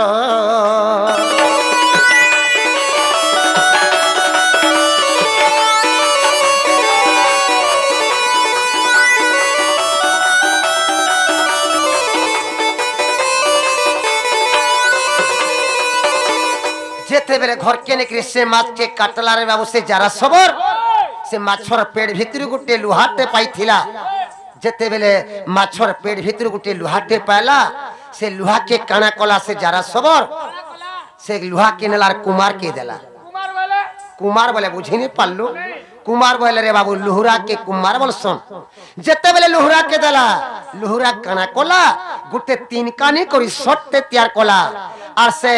যেতেবেলে ঘর কেনে করে সে মাছকে কাটলার ব্যবস্থা যারা সবর সে মাছর পেট ভিতরে গোটে লুহাটে পাইছিলা যেতেবেলে মাছর পেট ভিতরে গোটে লুহাটে পাইলা সে লুহাকে কানা কলা সে যারা সবর সে লুহা কেনেলার কুমার কে দেলা কুমার বলে বুঝিনি পারলু কুমার বলে রে বাবু লুহুরা কে কুমার বলছন যেতেবেলে লুহুরা কে দেলা লুহুরা কানা কলা গোটে তিন কানি করি শর্টে তৈয়ার কলা আর সে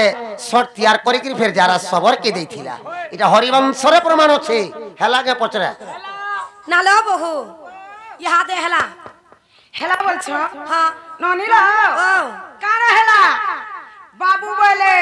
শর্ট তৈয়ার করে কি ফের যারা সবর কে দেইছিলা এটা হরিবংশরে প্রমাণ আছে হেলাকে পচরা নালো বহু ইহাতে হেলা হেলা বলছো হ্যাঁ ননিলা ও কারা হেলা বাবু বলে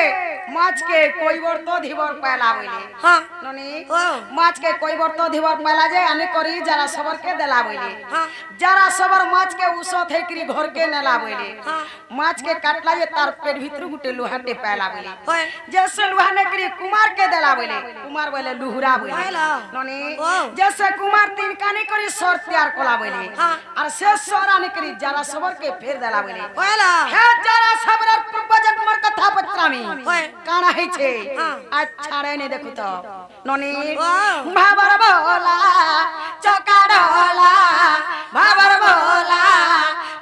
মাছকে কইবর তো ধিবর পায়লা বলে হ্যাঁ ননি ও মাছকে কইবর তো ধিবর পায়লা যে আনে করি যারা সবরকে দেলা বলে হ্যাঁ যারা সবর মাছকে উষো থেকরি ঘরকে নেলা বলে হ্যাঁ মাছকে কাটলা যে তার পেট ভিতর গুটে লোহাতে পায়লা বলে ওই जैसे लुहा ने करी कुमार के देला बोले कुमार बोले लुहुरा बोले बोला। ननी ओ। जैसे कुमार तीन कानी करी सर तैयार कोला बोले हाँ। और से सोरा ने करी जरा सबर के फेर देला बोले ওলা हे जरा सबर पूर्व जन्मर कथा पत्रामी ओए। काना है छे हाँ। आज छाड़े ने देखो तो ननी ओ। भाबर बोला चौका डोला भाबर बोला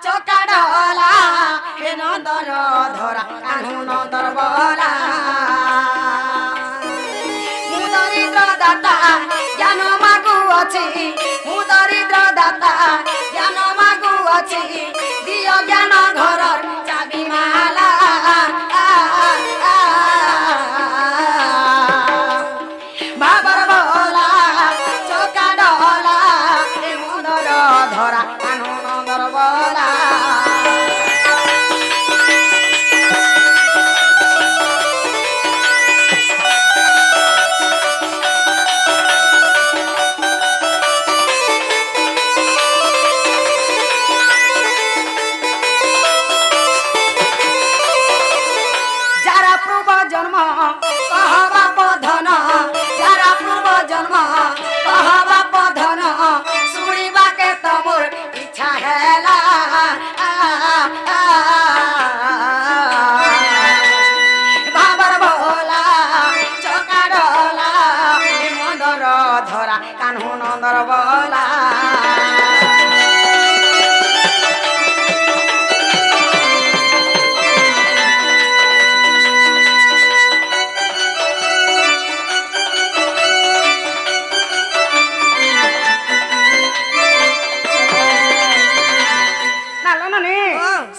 चौका डोला हे नंदर धरा कान्हू नंदर बोला मुदरिद्र दाता ज्ञान मागु अछि मुदरिद्र दाता ज्ञान मागु अछि दियो ज्ञान घरर चाबी माला बाबर बोला चौका डोला हे मुदर धरा कान्हू नंदर बोला যারা পূর্ব জন্ম কহবা পধন যারা পূর্ব জন্ম কহবা পধন শুনিবাকে তমর ইচ্ছা হেলা বাবার ভোলা চকা ডলা মন্দর ধরা কানহু নন্দর বলা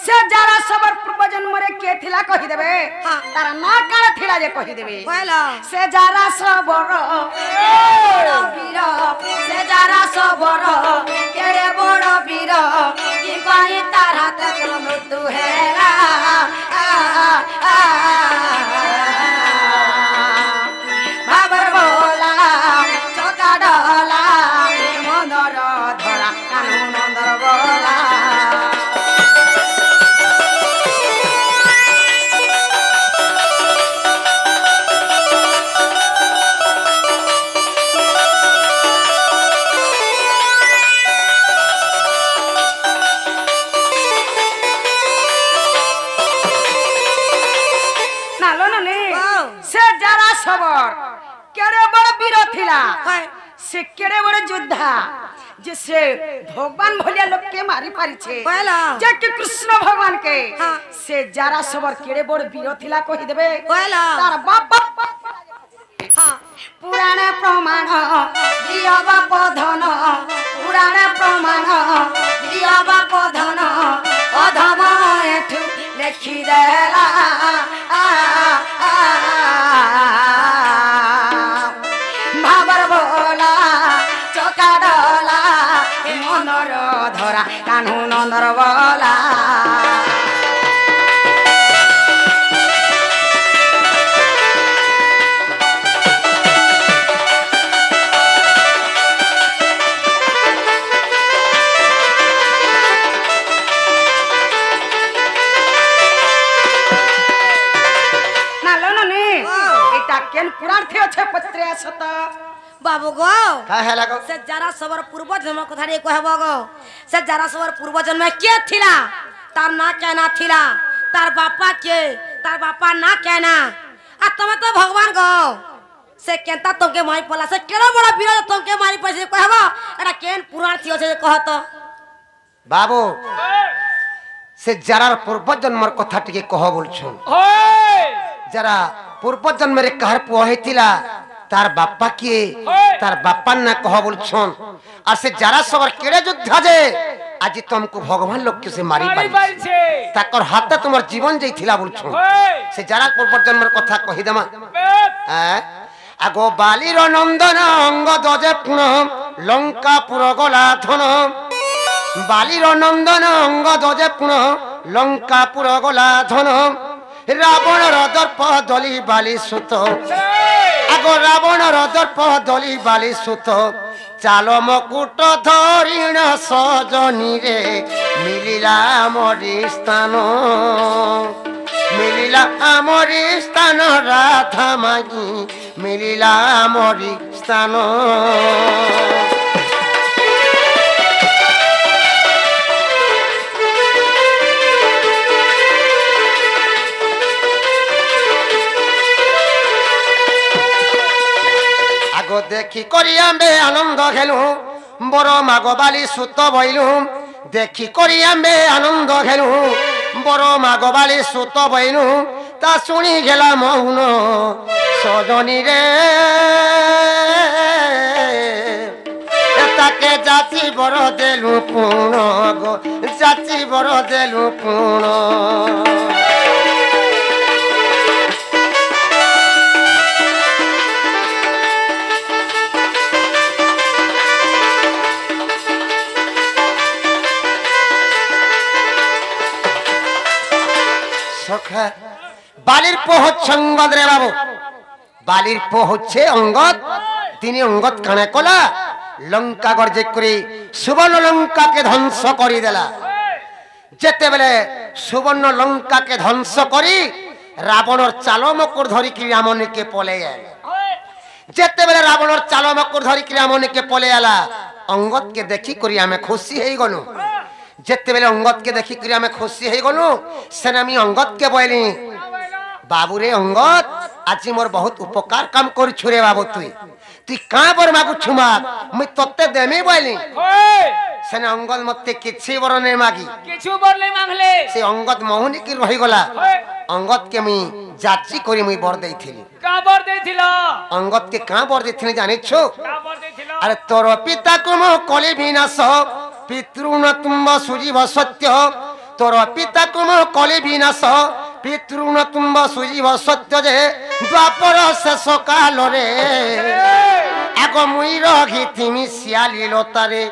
से जरा सबर पूर्व जन्मरे के थिला कहि देबे हाँ। तारा ना कारे थिला जे कहि देबे ওলা से जरा सबर वीर से जरा सबर केरे बड़ वीर कि पाई तारा तक मृत्यु हेला बाबर बोला चौका डला मंदर धरा कानू नंदर बोला নালো ননি ও। সে যারা সবর কেরে বড় বীর থিলা হয় से केड़े बड़े योद्धा जे से भगवान भलिया लोग के मारी पारिछे कहला जे कि कृष्ण भगवान के हाँ। से जारा सबर केड़े बड़ वीर थिला कहि देबे कहला तार बाप हाँ पुराण प्रमाण दिया बाप धन पुराण प्रमाण दिया बाप धन अधम एठु लेखि देला भाबर बोला चका डला मनर धरा कान्हू नंदर बोला केन पुराण थे छे पत्रे असत बाबू गो का है लागो से जरा सबर पूर्व जन्म कथा रे कहबो गो से जरा सबर पूर्व जन्म में के थिला तार ना कहना थिला तार बापा ना कहना आ तमे तो भगवान गो से केनता तुमके मारी पला से केड़ा बड़ा वीर तुमके मारी पसे कहबो एटा केन पुराण थियो छे कहत बाबू से जरार पूर्व जन्मर कथा टिके कह बोलछन जरा पूर्व जन्म रे कहर पुआ हेतिला तार बापा किए तार बापा ना कह बोलछन आ से जरा सबर केड़े युद्ध जे आज तुमको भगवान लोग के से मारी पारी ताकर हाथ तुमर जीवन जइथिला बोलछन से जरा पूर्व जन्मर कथा कहि देमा आगो बालीर नंदन अंग दजे पुण लंकापुर गला धन बालीर नंदन अंग दजे पुण लंकापुर गला धन रावण दर्प दली बाली सुत आगो रावण दर्प दली बाली सुत चाल मकुट धरिण सजनी रे मिलिला मोरी स्थान राधा मागी मिलिला मोरी स्थान देखी करी आम्बे आनंद खेलू बर माग बाली सुत बइलू देखी करी आम्बे आनंद खेलू बर माग बाली सुत बइलू ता सुनी गेला मौन सजनी रे ताके जाति बर देलू पुण गो जाति बर देलू पुण बालिर पो হচ্ছে অঙ্গদ রে বাবু বালির পো হচ্ছে অঙ্গদ তিনি অঙ্গদ কানে কলা লঙ্কা গর্জে করে সুবর্ণ লঙ্কাকে ধ্বংস করি দেলা যেতে বেলে সুবর্ণ লঙ্কাকে ধ্বংস করি রাবণর চালমকুর ধরি কি রামনীকে পলে গেল যেতে বেলে রাবণর চালমকুর ধরি কি রামনীকে পলে আলা অঙ্গদকে দেখি করি আমি খুশি হই গলু যেতে বেলে অঙ্গদকে দেখি করি আমি খুশি হই গলু সেন আমি অঙ্গদকে বইলি बाबू रे अंगद आज मोर बहुत उपकार काम कर छुरे बाबू तुई का बर मागु छुमा मैं तत्ते देमी बोली सेना अंगद मते किछि बर ने मागी किछु बर ले मांगले से अंगद मोहनी की रही गला अंगद के मी जाची करी मुई बर देइथिली का बर देइथिला अंगद के का बर देइथिली जानि छो का बर देइथिला अरे तोर पिता को मो कली विनाश पितृण तुम सुजीव सत्य तोर पिता को मो कली विनाश पितृण तुम सुजीव सत्य जे द्वापर शेष काल रे आग मुई रही तिमी सियाली लतारे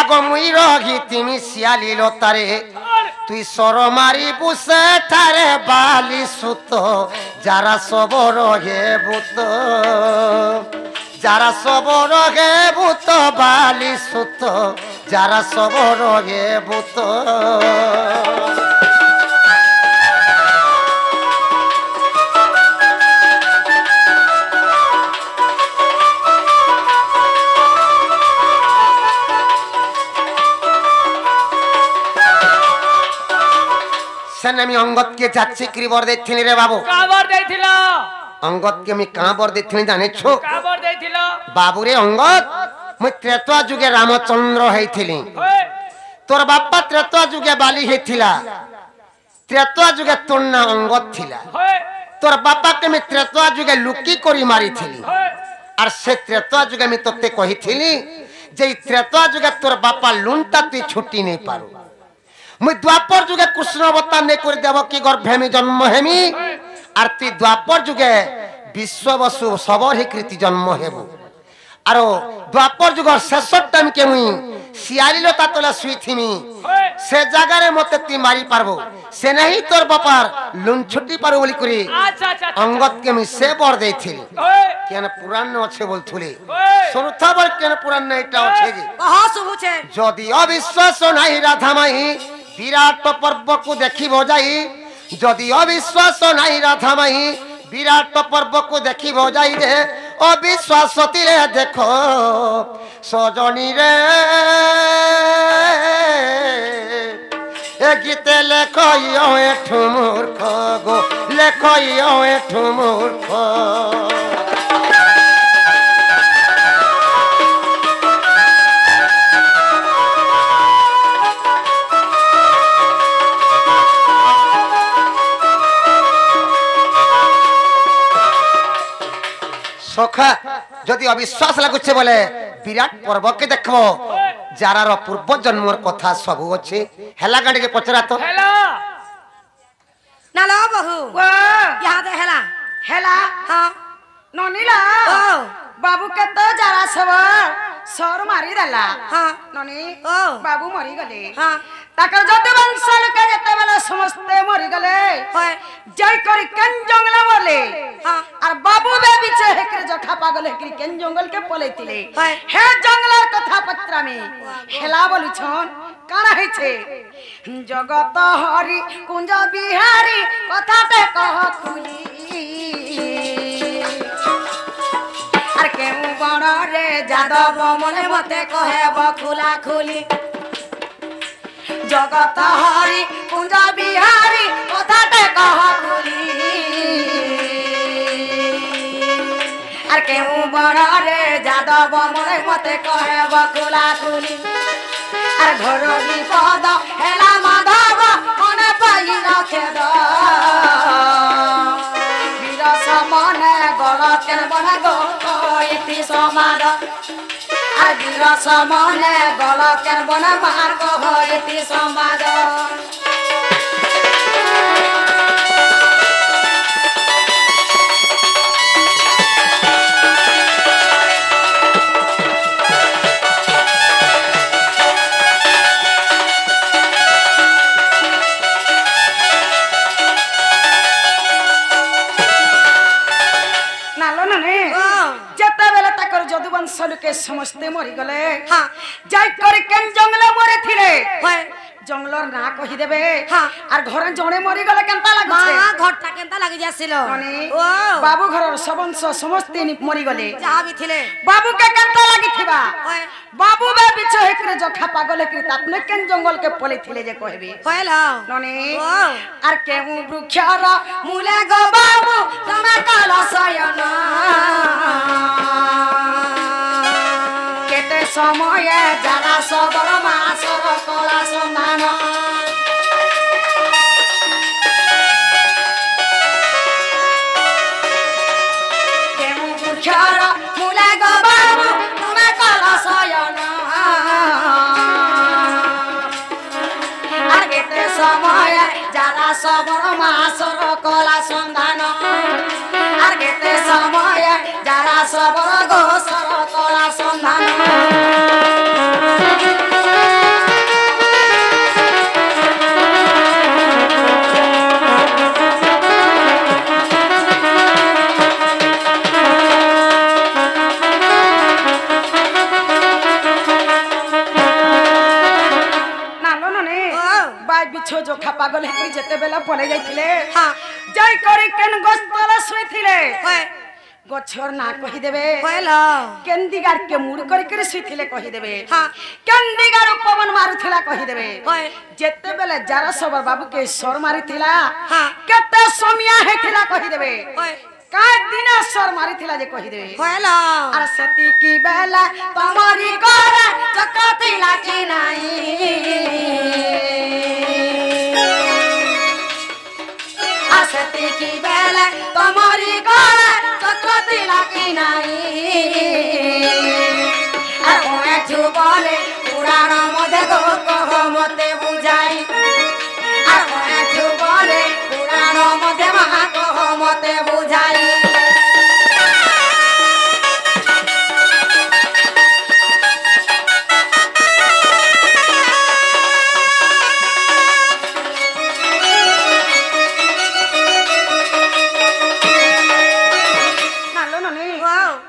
आग मुई रही तिमी सियाली लतारे तुई सर मारी बुसे ठारे बाली सुत जारा सबो रहे भूत जारा सबो रहे भूत बाली सुत जारा सबो रहे भूत আমি অঙ্গদ কে যাচ্ছি কি বর দেইছিলি রে বাবু কা বর দেইছিলা অঙ্গদ কে আমি কা বর দেইছিলি জানিছো কা বর দেইছিলা बाबूरे अंगद मुई त्रेतुआ जुगे रामचंद्र हेइथिली होय तोर बापा त्रेतुआ जुगे बाली हेइथिला त्रेतुआ जुगे तोर ना अंगद थिला होय तोर बापा के मैं त्रेतुआ जुगे लुकी करी मारी थिली होय और से त्रेतुआ जुगे मैं तोते कहिथिली जे त्रेतुआ जुगे तोर बापा लुंटा तु छुट्टी नहीं पारू मुई द्वापर जुगे कृष्ण अवतार ने कर देव की गर्भे में जन्म हेमी और तु द्वापर जुगे विश्व वसु सबर ही कृति जन्म हेबू आरो द्वापर जुग शेष टाइम के मुई सियाली लता तोला सुई थीमी होय से जगह रे मते ती मारी पारबो से नहीं तोर बापार लुन छुट्टी पारू बोली करी अच्छा अच्छा अंगद के मुई से बर देथिली होय केन पुराण अच्छे बोलथुले होय सुनथा बर केन पुराण नहीं टा अच्छे जी कहा शुभ छे যদি অবিশ্বাস নাই রাধামাই বিরাট পর্ব কু দেখিব যাই যদি অবিশ্বাস নাই রাধামাই বিরাট পর্ব কু দেখিব যাই রে অবিশ্বাসতি রে দেখো সজনী রে এ গীতে লেখইও এঠু মূর্খ গো লেখইও এঠু মূর্খ सखा जदि अविश्वास लगुचे बोले विराट पर्व के देखबो जारार पूर्व जन्मर कथा सब अछि हेला गाडी के पचरा तो हेला ना लो बहू वाह यहाँ दे हेला हेला हाँ ननीला ओ बाबू के तो जरा सब सर मारी देला हाँ ननी ओ बाबू मरी गले हाँ ताकर जदि वंश के जते बेला समस्ते मरी गले होय जय करी केन जंगल मरले हाँ और बाबू बे बीचे हेकर जखा पागल हेकर केन जंगल के पलैतिले होय हे जंगलर कथा पत्रा में हेला बोलु छन काना है छे जगत हरि कुंज बिहारी कथा ते कह खुली आर केउ बण रे जादव मने मते कहेब खुला खुली जगत हरि कुंज बिहारी कथा ते कह खुली आर केउ बण रे जादव मने मते कहेब खुला खुली आर घर विपद हेला माधव मने पाई रखेद वीर समने गल केन बना गो इति समाद आर वीर समने गल केन बना मार गो इति समाद जदुवंशल के समस्ते मरी गले हाँ जाय कर केन जंगल मरे थिले होय जंगलर ना कहि देबे हाँ आर घरे जणे मरी गले केनता लागुछे मां घरटा केनता लागि जासिलो ननी ओ बाबू घरर सबंश समस्ते नि मरी गले जहाँ भी थिले बाबू के केनता लागि थिबा होय बाबू बे बिछो हेकरे जखा पागल हेकरे तापने केन जंगल के पले थिले जे कहबे होयल ननी ओ आर केहू वृक्षर मूले गो बाबू तमे काल सयन केते समय जाला सबर मासर कला सन्धान केहू वृक्षर मूले गो बाबू तमे काल सयन केते समय जाला सबर मासर कला सन्धान आर केते समय जाला सबर गोसर कला सन्धान बिछो जो खा पागल है जेते बेला पले जाइथिले हाँ जाय करी केन गस्तला सुइथिले होय गछर ना कहि देबे होयल केन दिगार के मुड़ करी करी सुइथिले कहि देबे हाँ केन दिगार पवन मारुथिला कहि देबे होय जेते बेला जारा सबर बाबू के सर मारिथिला हाँ केते समिया हेथिला कहि देबे होय কাই দিনাশ্বর মারিଥିଲା যে কহি দেবে হইল আর সেতিকি বেলা তোমারি করে চক্র ଥିଲା কি নাই আর সেতিকি বেলা তোমারি করে চক্র ଥିଲା কি নাই আর ওয়ে বলে পুরাণ মধ্যে গো কহ মতে বুঝাই আর ওয়ে বলে পুরাণ মধ্যে মহা কহ মতে বুঝাই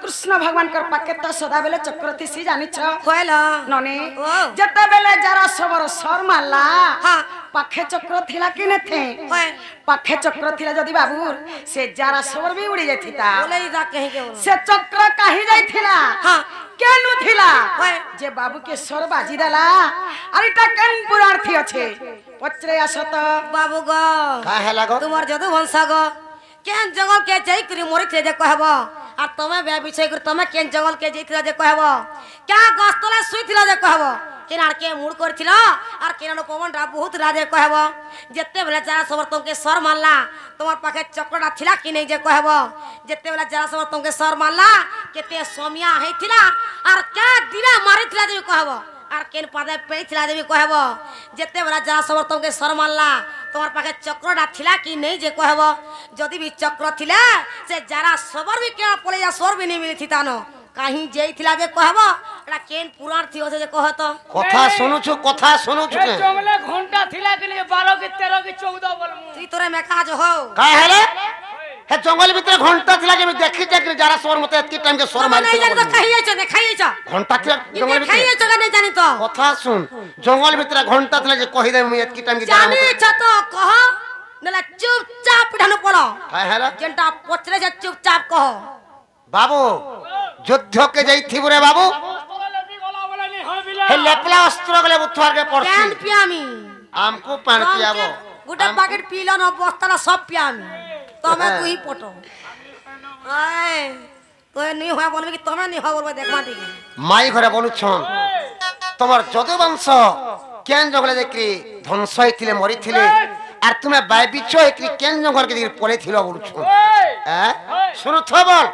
কৃষ্ণ ভগবান কর পাকে তো সদা বেলে চক্র থিসি জানিছ হইল ননি ও। যেতে বেলে যারা সবর সর মারলা হ্যাঁ। পাখে চক্র থিলা কি নেথে হয়। পাখে চক্র থিলা যদি বাবুর সে যারা সবর বি উড়ি যাইতিতা বলে যা কহি কে সে চক্র কাহি যাইতিলা হ্যাঁ। কেনু থিলা হয়। যে বাবু কে সর বাজি দেলা আর এটা কেন পুরার্থী আছে পচরে আসত বাবু গো কা হেলা গো তোমার যদু বংশ গো কেন জঙ্গল কে যাই করি মরিছে যে কহব আর তুমি বে বিছয় করি তুমি কেন জঙ্গল কে যাইতিলা যে কহব কে গস্তলা শুইতিলা যে কহব কেন আর কে মুড় করছিল আর কেন পবন রা বহুত রাজে কহব যেতে বেলা যারা সবর তোমাকে সর মারলা তোমার পাখে চক্রটা থিলা কি নেই যে কহব যেতে বেলা যারা সবর তোমাকে সর মারলা কেতে সমিয়া হইতিলা আর কে দিলা মারিতিলা যে কহব আর কেন পাদে পেইছিলা দেবী কহব যেতে বেলা যারা সবর তোমাকে সর মারলা তোমার পাখে চক্রটা থিলা কি নেই যে কহব যদি বি চক্র থিলা সে যারা সবর বি কে পলে যা সর বি নেই মিলি থিতানো কাহি যেই থিলা যে কহব এটা কেন পুরাণ থি আছে যে কহতো কথা শুনুছু এ জঙ্গলে ঘন্টা থিলা কি 12 কি 13 কি 14 বলমু তুই তোরে মেকা আজ হো কা হেলে হে জঙ্গল ভিতরে ঘন্টা ଥିଲା যে আমি দেখি যে যারা সর মতে এতকি টাইম কে সর তুমি মারি নাই জানি তো খাই আইছো না খাই আইছো ঘন্টা ଥିଲା জঙ্গল ইনে খাই ভিতরে আইছো না জানি তো কথা শুন জঙ্গল ভিতরে ঘন্টা ଥିଲା যে কহি দে আমি এতকি টাইম কে যারা জানি মতে তো কহ নলা চুপচাপ ঢানো পড়ো কা হেলা যেটা পচরে যে চুপচাপ কহ বাবু যুদ্ধকে যাইথিব রে বাবু হে লেপলা অস্ত্র গলে বুথুয়ারকে পড়ছি প্যান পিয়ামি আমকো পান পিয়াবো গোটা প্যাকেট পিলো না বস্তাটা সব পিয়ামি তুমি তুই পটো আয় তুই নি হয় বলবি কি তুমি নি হয় বলবে দেখবা ঠিক মাই ঘরে বলুছন তোমার যদু বংশ কেন জঙ্গলে দেখি ধ্বংস হইছিলে মরিছিলে আর তুমি বাইবিছ একরি কেন জঙ্গলকে দেখি পড়েছিল বলুছন হ্যাঁ শুনো তো বল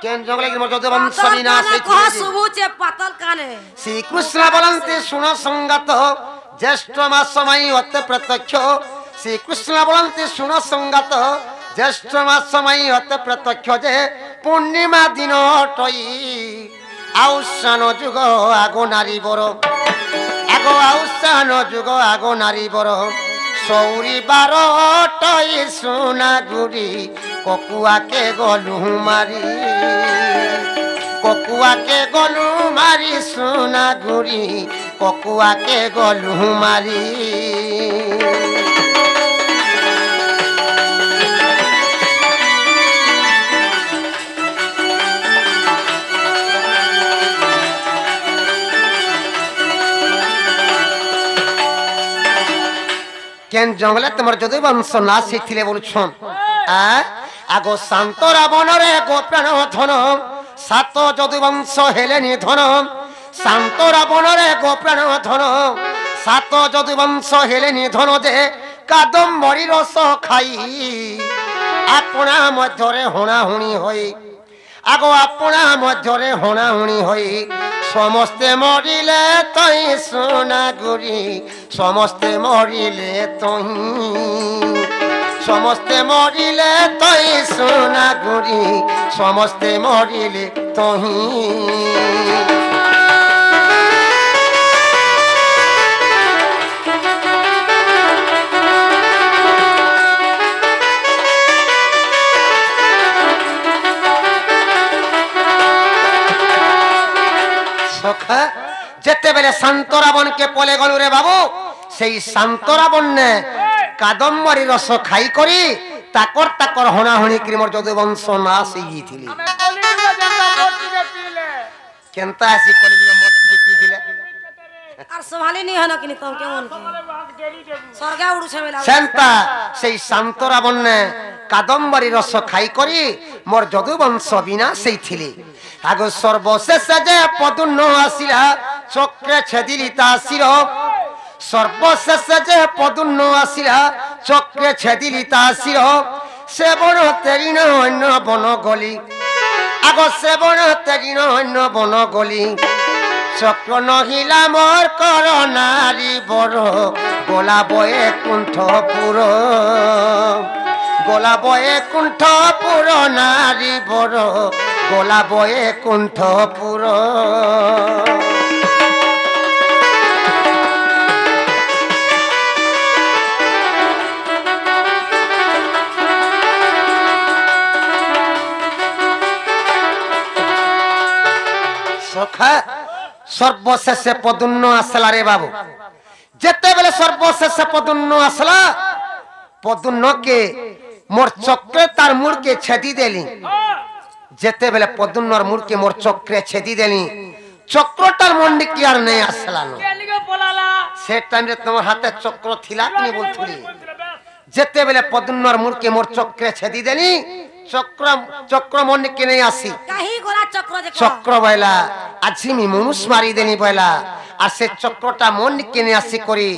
কেন জঙ্গলে কি মোর যদু বংশ বিনাশ কহ হইছিলে শুভুছে পাতল কানে শ্রীকৃষ্ণ বলন্তি শুণ সঙ্গত জ্যেষ্ঠ মাসময়ী অত প্রত্যক্ষ শ্রীকৃষ্ণ বলন্তি শুণ সঙ্গত জ্যেষ্ঠ মাসময়ী অত প্রত্যক্ষ যে পূর্ণিমা দিন টই আউসান যুগ আগো নারী বড় আগো আউসান যুগ আগো নারী বড় সৌরি বার টই সোনা গুড়ি ককুয়াকে গলু মারি ককুয়াকে গলু মারি সোনা গুড়ি ককুয়াকে গলু মারি কেন জঙ্গলে তোমার যদি বংশ নাশ হইছিলে বলছন আগো শান্ত রাবণরে গোপ্রাণ ধন সাত যদু বংশ হেলে নিধন শান্ত রাবণরে গোপ্রাণ ধন সাত যদু বংশ হেলে নিধন যে কাদম্বরী রস খাই আপনা মধ্যরে হଣାহুଣି হই আগো আপনা মধ্যরে হଣାহুଣି হই সমস্তে মরিলে তই সোনা গুড়ি সমস্তে মরিলে তই সমস্তে মরিলে তই সোনা গুড়ি সমস্তে মরিলে তই সখা যেতেবেলে শান্ত রাবণকে পলে গলু রে বাবু সেই শান্ত রাবণ নে কাদম্বরী রস খাই করি তাকর তাকর হଣାহুଣି করি মোর যদু বংশ নাশ হইছিলি আমি কলিযুগে যেটা মূর্তিকে পিলে কেনতা আসি কলিযুগে মত পিছিলে আর সম্ভালি নি হন কিনি তোম কেমন কি তোমারে ভাগ ডেলি দেবু স্বর্গে উড়ুছে বেলা সেন্তা সেই শান্তরা বন্যে কাদম্বরী রস খাই করি মোর যদুবংশ বিনাশ ଥିଲେ আগ সর্বশেষ যে পদুন্ন আসিলা চক্রে ছেদিলি তা শির সর্বশেষ যে পদুন্ন আসিলা চক্রে ছেদিলি তা শির সে বন তেরিণ অন্য বন গলি আগ সে বন তেরিণ অন্য বন গলি চক্র নহিলা মোর কর নারী বড় গোলা বয়ে কুণ্ঠপুর গোলা বয়ে কুণ্ঠপুর নারী বড় গোলা বয়ে কুণ্ঠপুর সখা সর্বশেষে পদুন্ন আসলা রে বাবু যেতেবেলে সর্বশেষে পদুন্ন আসলা পদুন্নকে মোর চক্রে তার মুড়কে ছেদি দেলি যেতেবেলে পদুন্নর মুড়কে মোর চক্রে ছেদি দেলি চক্রটার মন্ডি কি আর নেই আসলা না কেলিগে বলালা সে টাইমে তোমার হাতে চক্র থিলা কি বলছুলি যেতেবেলে পদুন্নর মুড়কে মোর চক্রে ছেদি দেলি চক্র চক্র মন্ডি নেই আসি কাহি গোলা চক্র দেখো চক্র বয়লা আজি মি মনুষ মারি দেনি বয়লা আর সে চক্রটা মন কিনে আসি করি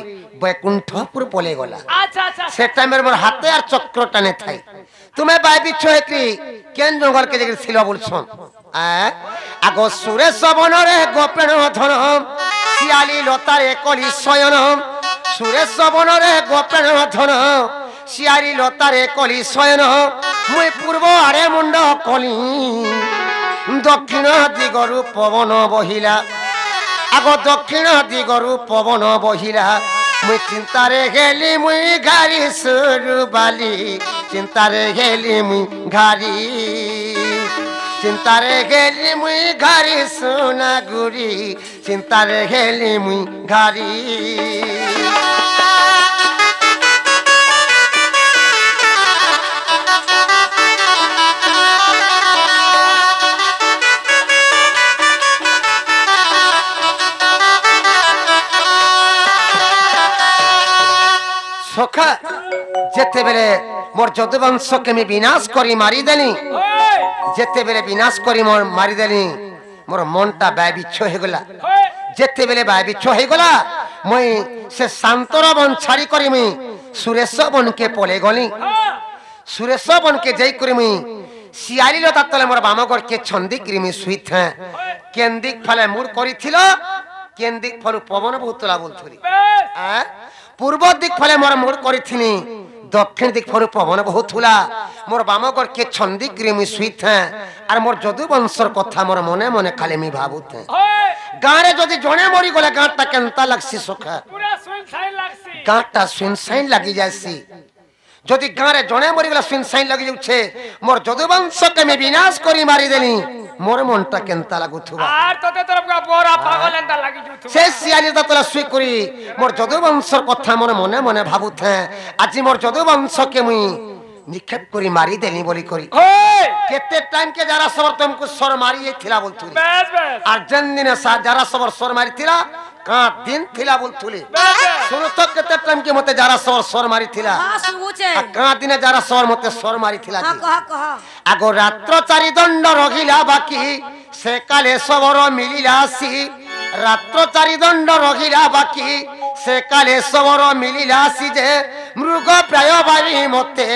বৈকুণ্ঠপুর পলে গলা আচ্ছা আচ্ছা সে টাইমের মোর হাতে আর চক্রটা নে থাই তুমি বাই বিচ্ছ হেকরি কেন জঙ্গল কে যেগুলো ছিল বলছো আগ সুরেশ বনরে গোপেণ ধন শিয়ালি লতারে কলি শয়ন সুরেশ বনরে গোপেণ ধন শিয়ালি লতারে কলি শয়ন মুই পূর্ব আড়ে মুন্ড কলি দক্ষিণ দিগরু পবন বহিলা আগ দক্ষিণ দিগরু পবন বহিলা মুই চিন্তারে গেলি মুই ঘারি সুরু বালি চিন্তারে গেলি মুই ঘারি চিন্তারে গেলি মুই ঘারি সোনা গুড়ি চিন্তারে গেলি মুই ঘারি সখা যেতেবেলে মোর যদুবংশকে আমি বিনাশ করি মারি দেলি যেতেবেলে বিনাশ করি মোর মারি দেলি মোর মনটা ব্যয় বিচ্ছ হয়ে গলা যেতেবেলে ব্যয় বিচ্ছ হয়ে গলা মুই সে শান্তর বন ছাড়ি করি মুই সুরেশ বনকে পলে গলি সুরেশ বনকে যাই করি মুই শিয়ালি লতা তলে মোর বামগড়কে ছন্দি করি মুই শুইথ কেন্দিক ফলে মুড় করিছিল কেন্দিক ফলু পবন বহুতলা বলছুরি পূর্ব দিক ফলে মোর মুড় করিছিনি দক্ষিণ দিক ফলু পবন বহুতলা মোর বামগড়কে ছন্দি করি মুই শুইথ আর মোর যদুবংশর কথা মোর মনে মনে খালি আমি ভাবুথ গাঁরে যদি জনে মরি গলে গাঁটা কেনতা লাগছি সখা পুরা সুনসাই লাগছি গাঁটা সুনসাইন লাগি যাইছি যদি গাঁরে জনে মরি গলে সুনসাইন লাগি যাচ্ছে মোর যদুবংশকে আমি বিনাশ করি মারি দেলি মোর মনটা কেনতা লাগুথুবা আর তোতে তরফ কা বড়া পাগল এন্তা লাগি জুথু সে শিয়ালি দাতলা শুই করি মোর যদুবংশর কথা মোর মনে মনে ভাবুথে আজি মোর যদুবংশকে মুই নিক্ষেপ করি মারি দেলি বলি করি ওই কেতে টাইম কে যারা সবর তুমকু সর মারিয়ে থিলা বলতুলি বেশ বেশ আর যেন দিনে যারা সবর সর মারি থিলা কা দিন থিলা বলতুলি শুনো তো কেতে টাইম কে মতে যারা সবর সর মারি থিলা হ্যাঁ শুভুছে আর কা দিনে যারা সর মতে সর মারি থিলা হ্যাঁ কহ কহ আগ রাত্র চারি দণ্ড রহিলা বাকি সে কালে সবর মিলিলা আসি রাত্র চারি দণ্ড রহিলা বাকি সে কালে সবর মিলিলা আসি যে মৃগ প্রায় বাড়ি মতে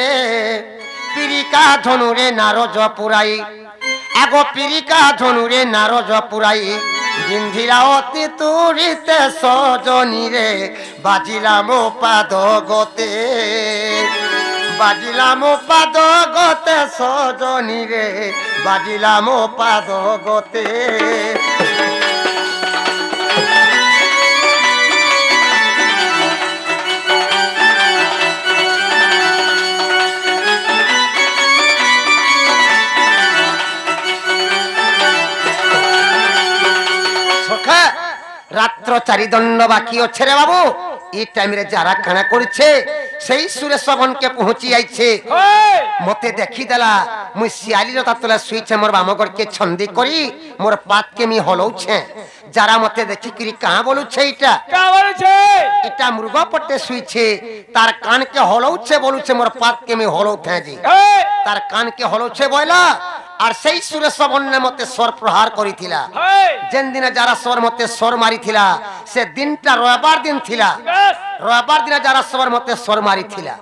পিরিকা ধনুরে নারজ পুরাই আগ পিরিকা ধনুরে নারজ পুরাই বিন্ধিলা অতি তুরিতে সজনীরে বাজিলাম পাদ গতে বাজিলাম পাদ গতে সজনীরে বাজিলাম পাদ গতে রাত্র চারি দণ্ড বাকি অছে রে বাবু এই টাইমে যারা কানা করছে সেই সুরেশ বনকে পৌঁছি যাইছে মতে দেখি দেলা মুই শিয়ালি লতা তলে শুইছে মোর বামগড়কে ছন্দি করি মোর পাতকে মি হলৌছে যারা মতে দেখিকি কাঁ বলুছে এইটা কা বলছে এটা মৃগ পটে শুইছে তার কানকে হলৌছে বলুছে মোর পাতকে আমি হলৌথে জি এই তার কানকে হলৌছে বইলা আর সেই সুরেশ বন্য মতে স্বর প্রহার করিছিলা এই যেন দিনে যারা স্বর মতে স্বর মারিছিলা সে দিনটা রবিবার দিন থিলা বেশ রবিবার দিনে যারা স্বর মতে স্বর মারিছিলা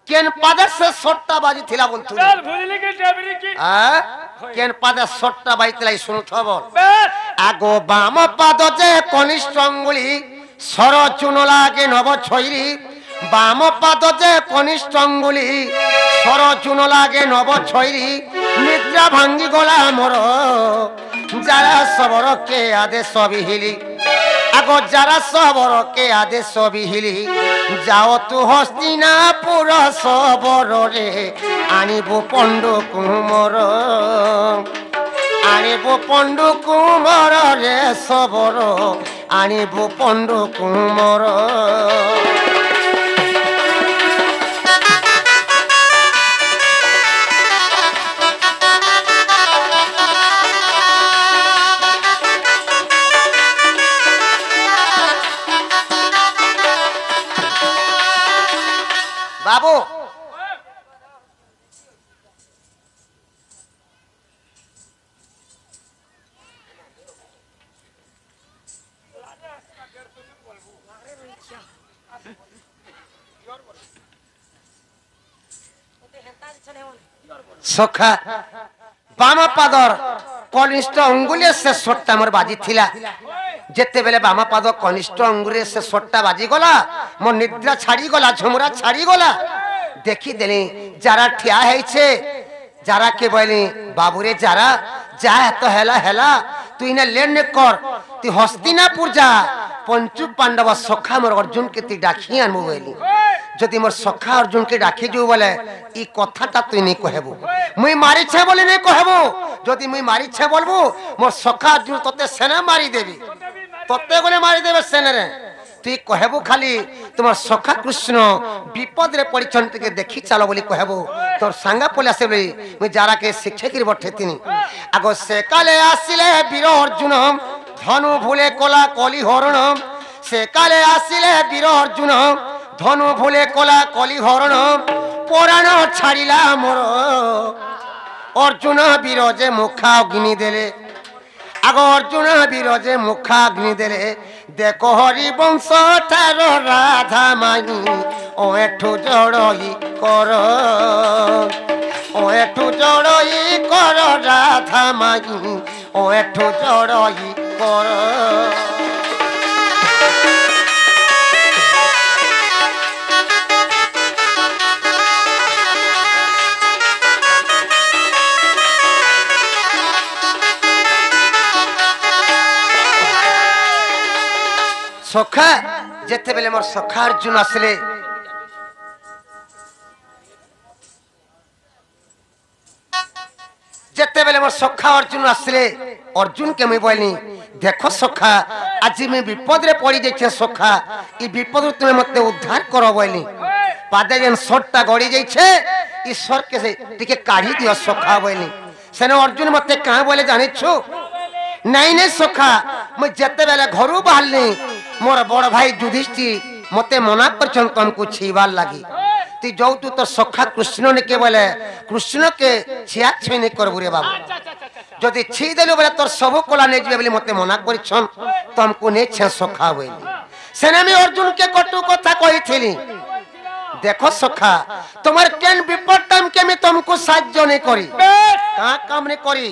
কেন পাদে সে সট্টা বাজিছিলা বলতো চল বুঝলি কি টেবরি কি কেন পাদে সট্টা বাজিছিলা শুনুছ বল বেশ আগো বাম পাদ যে কনিষ্ঠ অঙ্গুলি সর চুন লাগে নব ছইরি বাম পাদ যে কনিষ্ঠ অঙ্গুলি সর চুন লাগে নব ছইরি নিদ্রা ভাঙ্গি গলা মোর যারা সবর কে আদেশ বিহিলি আগো যারা সবর কে আদেশ বিহিলি যাও তু হস্তিনাপুর সবর রে আনিব পণ্ড কুমর আনিব পণ্ড কুমর রে সবর আনিব পণ্ড কুমর বাবু সখা বাম পাদর কনিষ্ঠ অঙ্গুলি সে সট্টা মোর বাজি থিলা যেতেবেলে বাম পাদ কনিষ্ঠ অঙ্গুলি সে সট্টা বাজি গলা মো নিদ্রা ছাড়ি গলা ঝুমরা ছাড়ি গলা দেখি দেলি যারা ঠিয়া হয়েছে যারা কে বলি বাবুরে যারা যা এত হেলা হেলা তুই না লেন কর তুই হস্তিনাপুর যা পঞ্চু পাণ্ডব সখা মোর অর্জুন কে তুই ডাকি আনবু বলি যদি মোর সখা অর্জুন কে ডাকি যাও বলে ই কথাটা তুই নেই কহেবু মুই মারিছে বলে নেই কহেবু যদি মুই মারিছে বলবু মোর সখা অর্জুন তোতে সেনা মারি দেবি তোতে বলে মারি দেবে সেনারে তুই কহেবু খালি তোমার সখা কৃষ্ণ বিপদরে পরিচন থেকে দেখি চালো বলি কহেবু তোর সাঙ্গা পলে আসে বলি মুই যারাকে শিক্ষকের বঠে তিনি আগো সে কালে আসিলে বীর অর্জুন ধনু ভুলে কলা কলি হরণ সে কালে আসিলে বীর অর্জুন ধনু ভুলে কলা কলি হরণ পুরাণ ছাড়িলা মোর অর্জুন বীরজে মুখা অগ্নি দেলে আগ অর্জুন বীরজে মুখা অগ্নি দেলে দেখো হরি বংশ ঠার রাধা মাই ও এঠু জড়ই কর ও এঠু জড়ই কর রাধা মাই ও এঠু জড়ই কর সখা যেতেবেলে মোর সখা অর্জুন আসলে যেতেবেলে মোর সখা অর্জুন আসলে অর্জুনকে মুই বলনি দেখো সখা আজি মুই বিপদরে পড়ি যাইছে সখা এই বিপদ তুমি মতে উদ্ধার করো বলনি পাদে যেন সরটা গড়ি যাইছে ঈশ্বরকে টিকে কাঢ়ি দিও সখা বলনি সেনে অর্জুন মতে কাঁ বলে জানিছো নাই নাই সখা মুই যেতেবেলে ঘরু বাহারলি মোর বড় ভাই যুধিষ্ঠির মতে মনা করছন তমকু ছিবার লাগি তুই যাও তু তোর সখা কৃষ্ণ কে বলে কৃষ্ণকে ছিয়া ছুঁই নি করবু রে বাবু যদি ছি দেলু বলে তোর সবু কলা নেই যাবে বলে মতে মনা করছন তমকু নে ছে সখা বইলি সেনে আমি অর্জুনকে কটু কথা কইছিলি দেখো সখা তোমার কেন বিপদ টাইমকে আমি তমকু সাহায্য নে করি কা কাম নে করি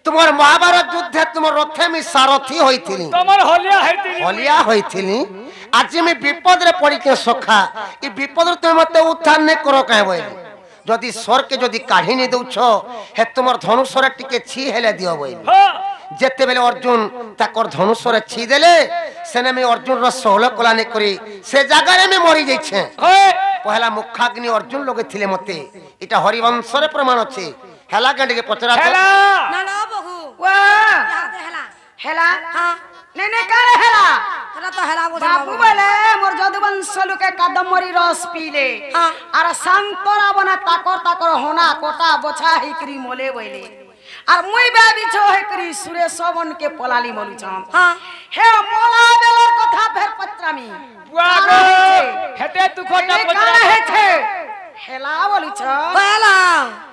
তোমার মহাভারত যুদ্ধে তোমার রথে আমি সারথি হইছিলি তোমার হলিয়া হইতিনি হলিয়া হইছিলি আজ আমি বিপদরে পড়িকে সখা এই বিপদরে তুমি মতে উদ্ধার নে করো কায় বইলি যদি সরকে যদি কাঢ়ি নি দউছ হে তোমার ধনুষরে টিকে ছি হেলে দিও বইলি যেতেবেলে অর্জুন তাকর ধনুষরে ছি দেলে সেনে আমি অর্জুনর ষোল কলা নে করি সে জায়গায় আমি মরি যাইছে পহলা মুখাগ্নি অর্জুন লগে থিলে মতে এটা হরিবংশরে প্রমাণ আছে হেলা গাঁডিকে পচরা হেলা না না বহু ওয়া ইয়াদে হেলা হেলা হ্যাঁ নে নে কারে হেলা এটা তো হেলা বোঝা বাবু বলে মোর যদুবংশ লোকে কাদম্বরী রস পিলে হ্যাঁ। আর শান্তরা বনা তাকর তাকর হোনা কোটা বছা হিকরি মোলে বইলে আর মুই বিছ হেকরি সুরেশ বনকে পলালি মলুছম হ্যাঁ হে মোলা বেলার কথা ফের পত্রামি বুয়া গো হেতে দুঃখটা কানা পচরা হেছে হেলা বলুছ হেলা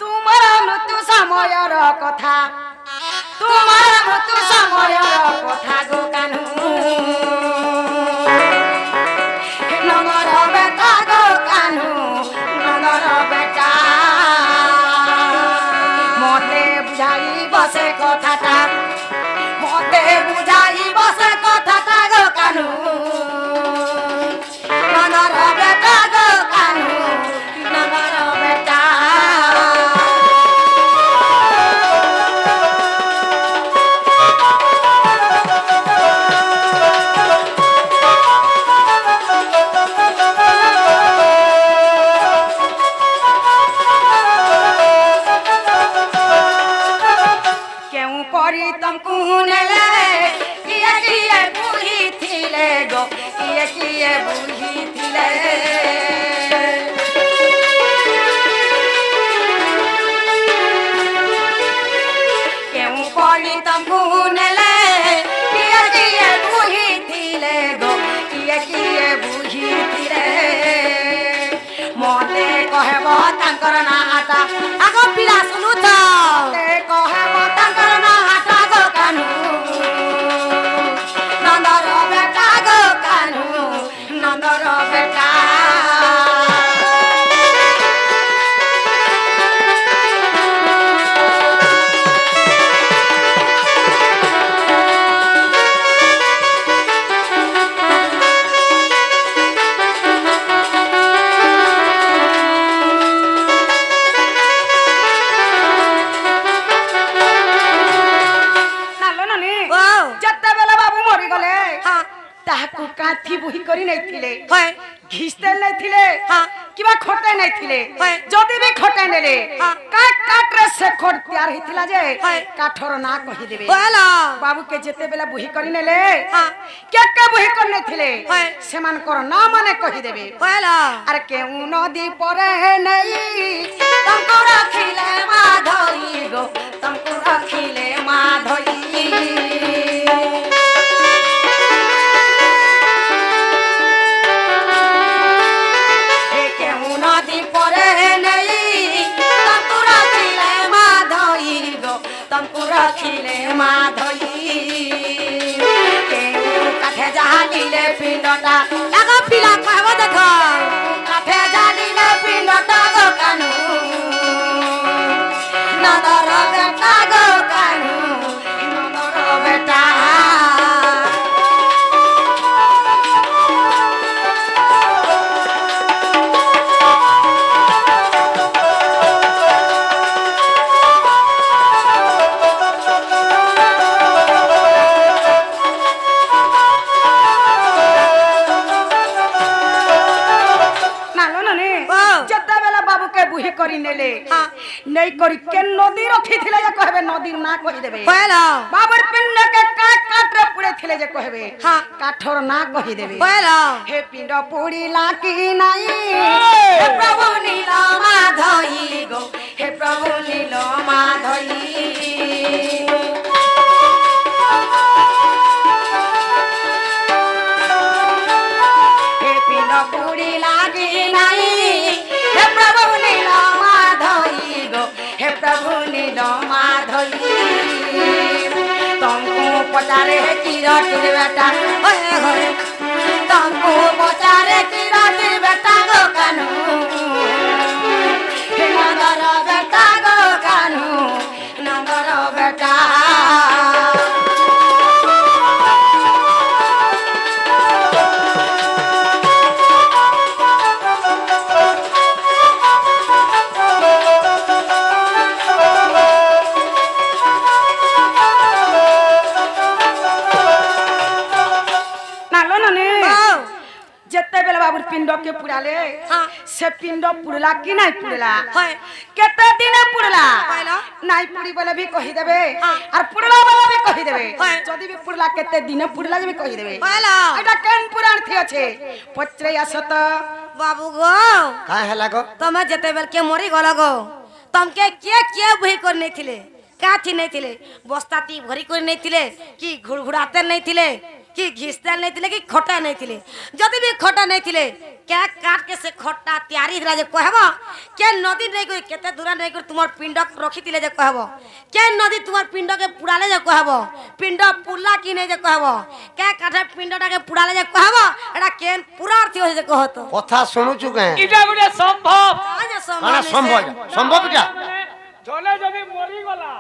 তোমার মৃত্যু সময়ের কথা তোমার মৃত্যু সময়ের কথা গো কানু নগর বেটা গো কানু নগর বেটা মতে বুঝাই বসে কথাটা মতে বুঝাই বসে কথাটা গো কানু নগর বেটা গো কানু নগর বেটা কেউ পরি তমকু নেলে কিয়ে কিয়ে বুহি থিলে গো কিয়ে কিয়ে বুহি থিলে কেউ পরি তমকু নেলে কিয়ে কিয়ে বুহি থিলে গো কিয়ে কিয়ে বুহি থিলে মতে কহেব তাঙ্কর নাটা আগ পিলা শুনুছ মতে কহেব তাঙ্কর নাটা গো কানু নন্দর বেটা গো কানু নন্দর বেটা নালো নানি ও ଯେତେବେଳେ ବାବୁ ମରିଗଲେ হ্যাঁ ତାହାକୁ କାଠି ବୋହି କରି ନେଇଥିଲେ হয় ଘିସ୍ତେଲ ନେଇଥିଲେ হ্যাঁ কিবা খটাই নেইଥିଲେ হয়। যদি বি খটাই নেলে হ্যাঁ। কাট কাটরে সে খট তৈয়ার হইতিলা যে হয়। কাঠর না কহি দেবে হেলা বাবুকে যেতেবেলা বুহি কৰি নেলে হ্যাঁ। কে কে বুহি কৰি নেইଥିଲେ হয়। সেমানকৰ না মানে কহি দেবে হেলা আর কেউ নদী পরে নেই তমকু রাখিলে মা ধই গো তমকু রাখিলে মা ধই হে কেউ নদী পরে নেই তমকু রাখিলে মা ধই গো তমকু রাখিলে মা ধই কেউ কাঠে জাহালিলে পিণ্ডটা আগ পিলা কহব দেখ কাঠে জালিলে পিণ্ডটা গো কানু নদর বেটা গো কানু নদর বেটা নালো নানি ও। যেତେବେଳେ বাবুকে বুহি କରି নেলে হ্যাঁ। নেই করি কে নদী রখিଥିଲେ যে কহবে নদীর না কহি দেবে হেলা বাবুর পিণ্ডকে কাট কাটরে পুড়েছিলে যে কহবে হ্যাঁ। কাঠর না কহি দেবে হেলা হে পিণ্ড পুড়িলা কি নাই হে প্রভু নীল মাধই গো হে প্রভু নীল মাধই হে পিণ্ড পুড়িলা কি নাই হে প্রভু নীল মাধই গো হে প্রভু নীল মাধই তমকু পচারে কিরটির বেটা হয়ে হয়ে তমকু পচারে কিরটির বেটা গো কানু হে নগর বেটা গো কানু নগর বেটা নালো নানি ও যেতেবেলে बाबू पिंड के पुराले हाँ। से पिंड पुरला कि नहीं पुरला হয় केते दिन पुरला কইলা नहीं पुरी बोले भी कहि देबे हाँ। और पुरला बोले भी कहि देबे হয়। जदी भी पुरला केते दिन पुरला भी कहि देबे কইলা एटा केन पुराण थी আছে पचरे आसत बाबू गो का है लागो तमे जेते बेल के मरी गल गो तमके के भई कर नहीं थिले काथी नहीं थिले बस्ताती भरी कर नहीं थिले कि घुड़घुड़ाते नहीं थिले कि घिसते नहीं थिले कि खटा नहीं थिले जदी भी खटा नहीं थिले क्या काट के से खट्टा तैयारी दिला जे कहबो के नदी नहीं कोई केते दूर नहीं कोई तुमार पिंड रखी दिले जे कहबो के नदी तुमार पिंड के पुराले जे कहबो पिंड पुरला कि नहीं जे कहबो के काठे पिंडटा के पुराले जे कहबो एटा केन पूरा अर्थ हो जे कहतो কথা শুনুছু কে এটা গুলো সম্ভব आज কানা সম্ভব সম্ভব এটা জলে যদি মরি গলা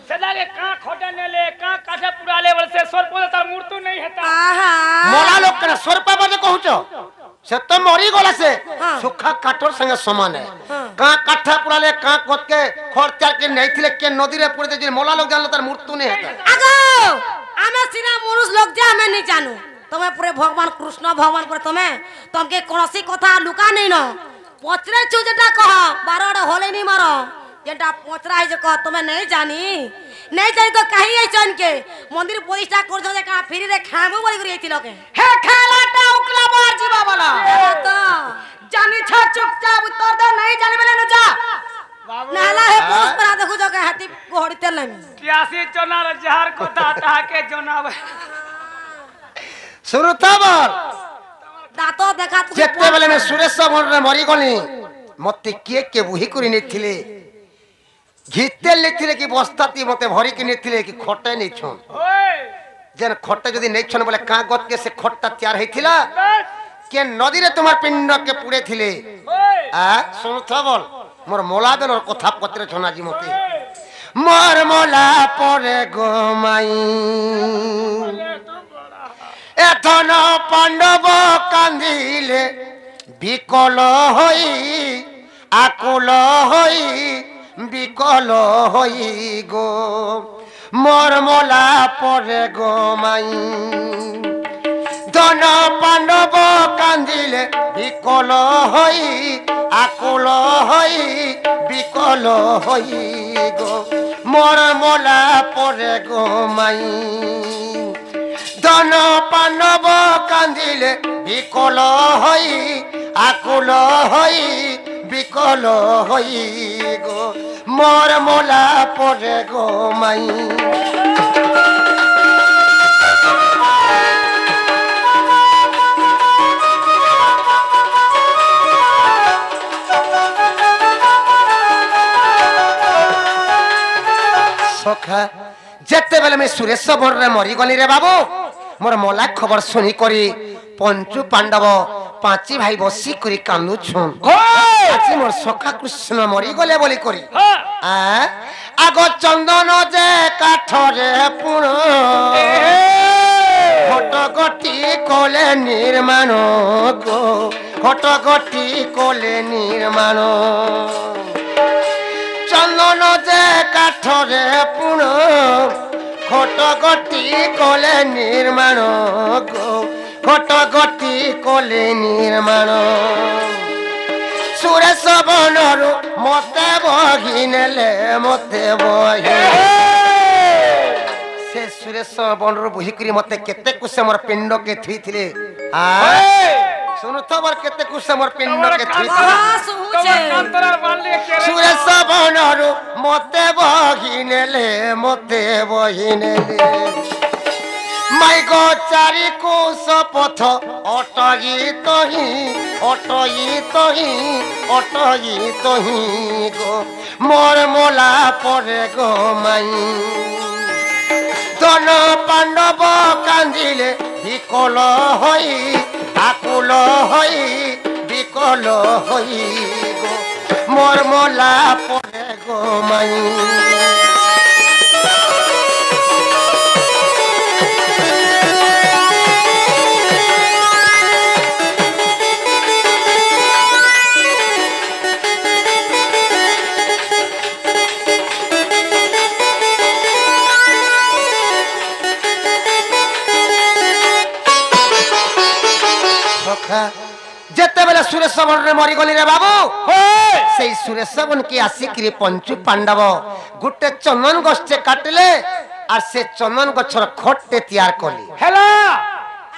সেটাকে কা খটে নেলে কা কাঠে পুরালে বলছে সর্পদে তার মৃত্যু নেই হেতা आहा মলা লোক কেন সরপা বাজে কহুছ সে তো মরি গলা সে হ্যাঁ। সুখা কাঠর সঙ্গে সমান হ্যাঁ। কা কাঠা পুরালে কা কতকে খরচার কে নেইছিলে কে নদীরে পড়তে যে মলা লোক জানলে তার মৃত্যু নেই হেতা আগো আমি সিনা মনুষ লোক যে আমি नहीं जानू তুমি পুরে ভগবান কৃষ্ণ ভগবান করে তুমি তোমাকে কোনসি কথা লুকা नहीं न পচরে চু যেটা কহ 12 হলে নি মারো যেটা পচরা है जे कह তুমি नहीं जानी नहीं जानी तो कहीं ऐसन के मंदिर प्रतिष्ठा कर जो जे का फ्री रे खाबो बोली करी आइतिलो के हे खेलाटा उकला बार जीवा वाला तो जानी छ चुपचाप उत्तर दे नहीं जाने वाले न जा नाला है पुरुष पर देखो जो के हाथी घोड़ी तेल नहीं কিয়াসি চনার জাহার কথা তাহাকে জনাবে শুরু তাবর दातो देखा तू যেতে বেলে মে সুরেশ বনরে মরি গলি মতে কে বুহি করি নেছিলে ঘিতে লেছিলে কি বস্তাতি মতে ভরি কি নেছিলে কি খটে নেছন ওই যেন খটে যদি নেছন বলে কাগজ কে সে খটটা তৈয়ার হইছিলা কে নদীরে তোমার পিণ্ডকে পুড়ে থিলে ওই শুনুথ বল মোর মোলা বেলর কথা পত্রে ছনাজি মতে মোর মোলা পরে গোমাই এথন পাণ্ডব কান্দিলে বিকল হই আকুল হই বিকল হই গো মোর মোলা পরে গোমাই ধন পাণ্ডব কান্দিলে বিকল হই আকুল হই বিকল হই গো মোর মোলা পরে গোমাই ধন পাণ্ডব কান্দিলে বিকল হই আকুল হই বিকল হই গো মোর মোলা পরে গোমাই সখা যেতে বেলে মে সুরেশ বনরে মরি গলি রে বাবু মোর মলা খবর শুনি করি পঞ্চু পাণ্ডব পাঁচি ভাই বসি করি কান্দুছুন আজি মোর সখা কৃষ্ণ মরি গলে বলি করি আগ চন্দন যে কাঠরে পুণ ঘটগটি কলে নির্মাণ গো ঘটগটি কলে নির্মাণ চন্দন যে কাঠরে পুণ ঘটগটি কলে নির্মাণ গো ঘটগটি কলে নির্মাণ সুরেশ বনরু মতে বহি নেলে মতে বহি সে সুরেশ বনরু বহি করি মতে কেতে কুসে মোর পিণ্ডকে থুইଥିଲେ শুনু তো মোর কেতে কুসে মোর পিণ্ডকে থুইଥିଲେ তোমার কান্তরার বানলে কে সুরেশ বনরু মতে বহি নেলে মতে বহি নেলে মাই গো চারি কোষ পথ অটগি তহি অটগি তহি অটগি তহি গো মোর মোলা পরে গো মাই ধন পাণ্ডব কান্দিলে বিকল হই আকুল হই বিকল হই গো মোর মোলা পরে গো মাই ସୁରେଶ ବନରେ ମରିଗଲି ରେ ବାବୁ ହୋଏ ସେଇ ସୁରେଶ ବନ କି ଆସିକିରି ପଞ୍ଚୁ ପାଣ୍ଡବ ଗୋଟେ ଚନ୍ଦନ ଗଛଟେ କାଟିଲେ আর সে চন্দন গছর খটতে তৈয়ার কলি হেলা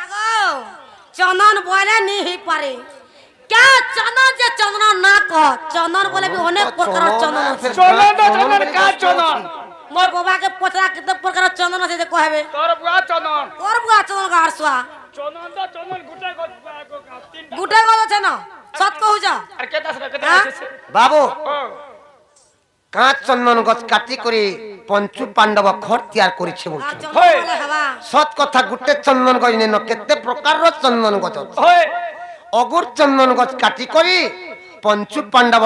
আগো চন্দন বলে নি হি পারে क्या चंदन जे चंदन ना कह चंदन बोले भी अनेक प्रकार चंदन আছে চন্দন তো চন্দন কা চন্দন मोर बाबा के पचरा केते प्रकार चंदन আছে যে कहबे তোর বুয়া চন্দন तोर बुआ चंदन का हरसुआ চন্দন তো চন্দন গুটা তিন गुटे गो আছে না सत कहू जा আর কেতা আছে কেতা হ্যাঁ? আছে বাবু ও কাঁচ চন্দন গছ কাটি করে পঞ্চু পাণ্ডব খট তৈয়ার করেছে आ বলছে चंदन होय। बोले हवा সৎ কথা গোটে চন্দন গছ নেন কেতে প্রকারর চন্দন গছ আছে। হোয় অগুর চন্দন গছ কাটি করি পঞ্চু পাণ্ডব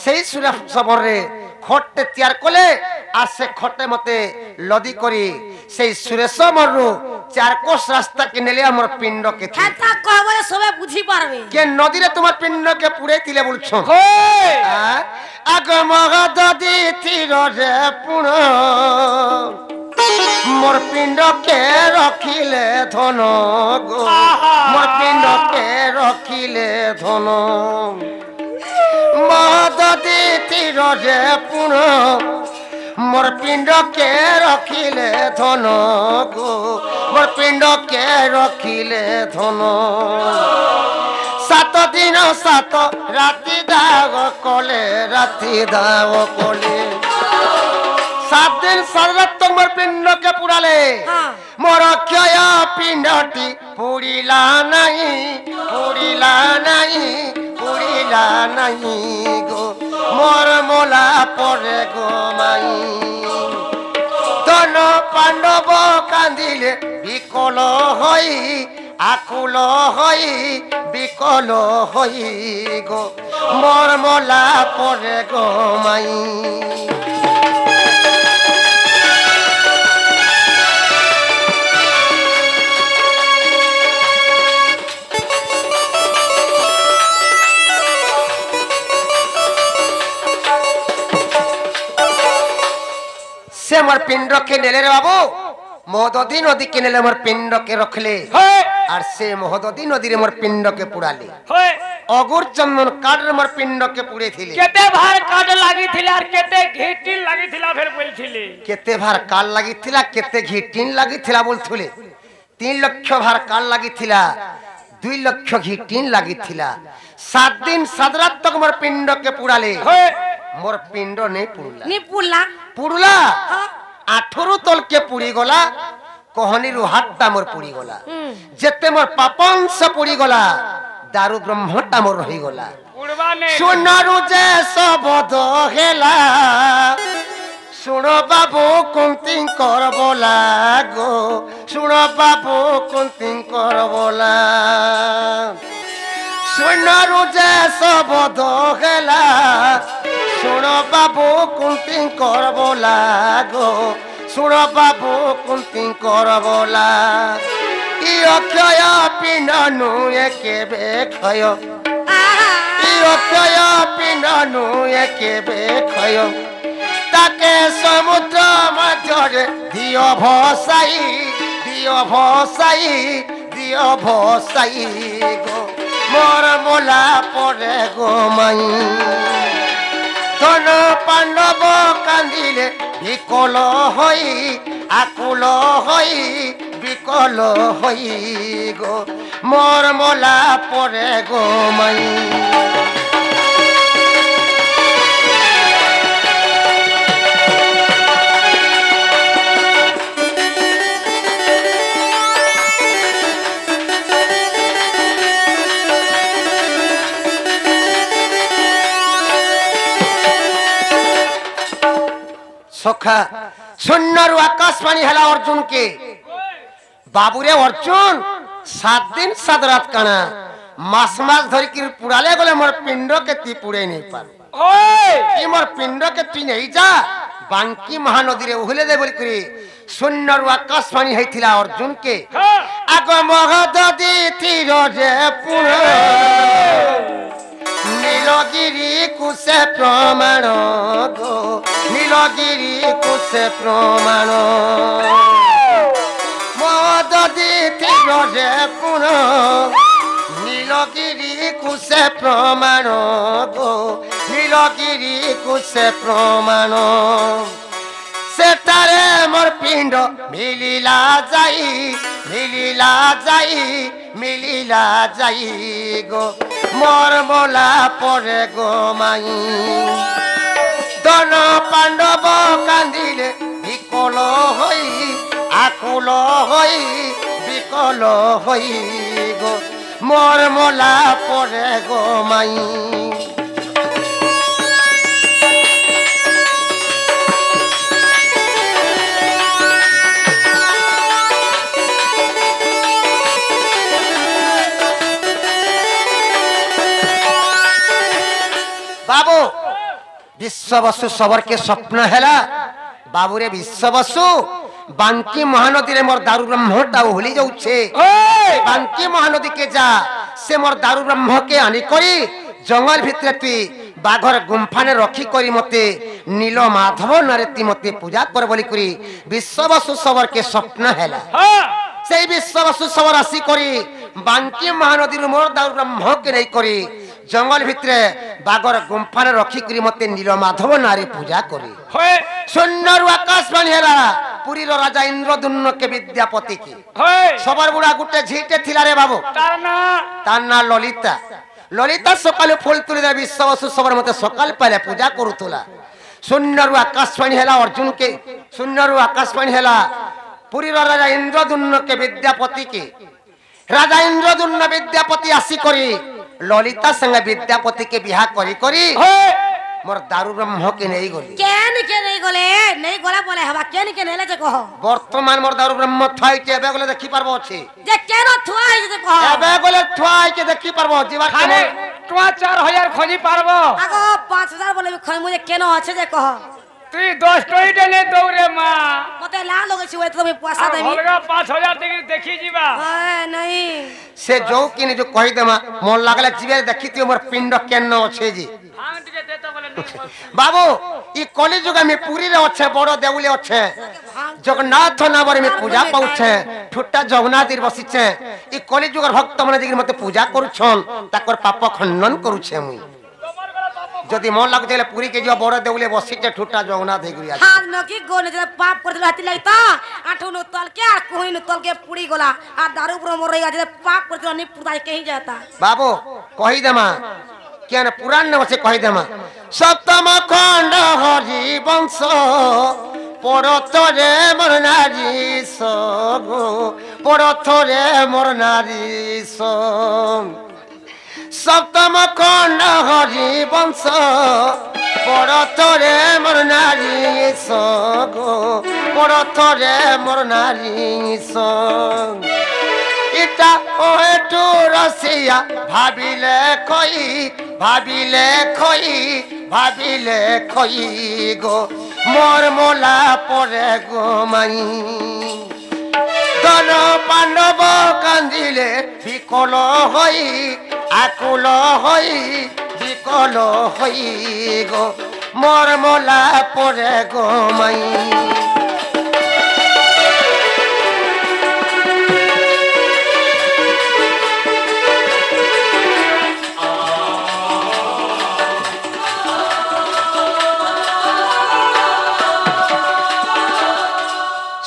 সেই সুরেশ সবরে খটতে তৈয়ার কলে আর সে খটে মতে লদি করি সেই সুরেশ মরু চার কোষ রাস্তা কে নেলে আমার পিণ্ডকে থি। খেতা कहबे সবে বুঝি পারবে কে নদীরে তোমার পিণ্ডকে পুড়ে দিলে বলছ হোয় আগ মগদি তীরে পুণ মোর পিণ্ডকে রখিলে ধন গো মোর পিণ্ডকে রখিলে ধন মগদি তীরে পুণ মোর পিণ্ডকে রখিলে ধন গো মোর পিণ্ডকে রখিলে ধন সাত দিন সাত রাতি দাগ কলে রাতি দাগ কলে 7 দিন 7 রাত তোমার পিণ্ডকে পুরালে হ্যাঁ। মোর ক্ষয় পিণ্ডটি পুরিলা নাই পুরিলা নাই পুরিলা নাই গো মোর মোলা পরে গো মাই তন পাণ্ডব কান্দিলে বিকল হই আকুল হই বিকল হই গো মোর মোলা পরে গো মাই से मोर पिंड के नेले रे बाबू महोदधी नदी के नेले मोर पिंड के रखले হোয় और से महोदधी नदी रे मोर पिंड के पुराले হোয় अगुर चंदन काट रे मोर पिंड के पुड़े थिले কেতে ভার কাট লাগিছিল আর কেতে ঘিটিল লাগিছিল ফের বলছিলি केते भार काल लगी थिला केते घिटिन लगी थिला बोलथुले 3 लाख भार काल लगी थिला 2 लाख घिटिन लगी थिला 7 दिन 7 रात तक मोर पिंड के पुराले হোয় मोर पिंड नहीं पुरला নি পুলা पुरला 18 तल के पुरी गला कहनी रु हाटटा मोर पुरी गला जेते मोर पापंस पुरी गला दारू ब्रह्मटा मोर रही गला উড়বা নে सुनरु जे सबद हेला सुनो बाबू कुंती कर बोला गो सुनो बाबू कुंती कर बोला सुनरु जे सबद हेला सुनो बाबू कुंती कर बोला गो सुनो बाबू कुंती कर बोला इ अक्षय पिंडनु एकेबे खय অক্ষয় পিণ্ডনু একেবে ক্ষয় তাকে সমুদ্র মধ্যে দিও ভসাই গো মোর মোলা পরে গো মাই ধন পাণ্ডব কান্দিলে বিকল হই আকুল হই বিকল হই গো মোর মোলা পরে গো মাই सखा सुन्नरु आकाशवाणी हला अर्जुन के बाबूरे अर्जुन 7 दिन 7 रात काना मास धरी कि पुराले गले मोर पिंड के ती पुड़े नहीं पार হোয় ई मोर पिंड के ती नहीं जा बांकी महानदी रे उहले दे बोली करी सुन्नरु आकाशवाणी हैथिला अर्जुन के হ্যাঁ आग मगधी तीर रे पुण नीलगिरी कुसे प्रमाण गो नीलगिरी कुसे प्रमाण मगधी तीर रे पुण नीलगिरी নীলগিরি কুসে প্রমাণ গো নীলগিরি কুসে প্রমাণ সেটারে মোর পিণ্ড মিলিলা যাই মিলিলা যাই মিলিলা যাই গো মোর মোলা পরে গো মাই দন পাণ্ডব কান্দিলে বিকল হই আকুল হই বিকল হই গো মোর মোলা পরে গো মাই बाबू विश्ववसु सबर के स्वप्न है बाबू रे विश्ववसु बांकी महानदी रे मोर दारू ब्रह्मटा होली जाउछे बांकी महानदी के जा से मोर दारू ब्रह्म के आनी करी जंगल भितर तुई बाघर गुंफा ने रखी करी मते नील माधव नरेती मते पूजा कर बोली करी विश्ववसु सबर के स्वप्न है से विश्ववसु सबर आसी करी बांकी महानदी रे मोर दारू ब्रह्म के नहीं करी जंगल भितरे बागर गुंफा ने रखी करी मते नील माधव नारी पूजा करी सुंदर आकाशवाणी हेला पुरी रो राजा इंद्रदुम्न के विद्यापति की सबर बुढ़ा गुटे झीटे थिला रे बाबू तार ना ललिता ललिता सकाल फूल तुली दे विश्ववसु सबर मते सकाल पहले पूजा करूतला सुंदर आकाशवाणी हेला अर्जुन के सुंदर आकाशवाणी हेला पुरी रो राजा इंद्रदुम्न के विद्यापति की राजा इंद्रदुम्न विद्यापति आसी करी ललिता संग विद्यापति के बिहा करी करी मोर दारू ब्रह्म के नहीं गली केन के नहीं गले बोले हवा केन के नेले जे कहो वर्तमान मोर दारू ब्रह्म थाई के एबे गले देखि परबो छी जे केन थुआ है जे कहो एबे गले थाई के देखि परबो जीवा खाने टुआ 4000 खोजी पारबो आगो 5000 बोले खै मुझे केन আছে जे कहो তুই 10 টই দেলে দৌড়ে মা মতে লা লগে ছি ওই তো আমি পয়সা দেবি হলগা 5000 দেখি দেখি जीवा ए नहीं से जो किने जो कहि देमा मोर लागले जीवे देखिति मोर पिंड केन अछि जी हां टिके दे तो बोले नहीं बाबू ई कली जुग में पूरी रे अच्छे बड़ देउले अच्छे जगन्नाथ नाम में पूजा पाउछे ठुट्टा जगन्नाथ बसिछे ई कली जुगर भक्त माने जे मते पूजा करूछन ताकर पाप खंडन करूछे मुई जदि मन लागु चले पूरी के जो बड़ देउले बसिछे ठुट्टा जगन्नाथ हे गुरिया हां नकी गोने जे पाप करत रहती लाई त आठो नो तल के कोई नो तल के पूरी गोला आ दारू पर मोर रही जे पाप करत नि पुदाई कहीं जाता बाबू कहि देमा क्या ना पुराण न से कहि देमा सप्तम खंड हरि वंश परतरे मोर नारी सगो परतरे मोर नारी सप्तम खंड हरि वंश परतरे मोर नारी सगो परतरे मोर नारी इटा ओहे टू रसिया भाबिले खोई गो मोर मोला परे गो माई दन पांडव कांदिले विकल हई आकुल हई विकल हई गो मोर मोला परे गो माई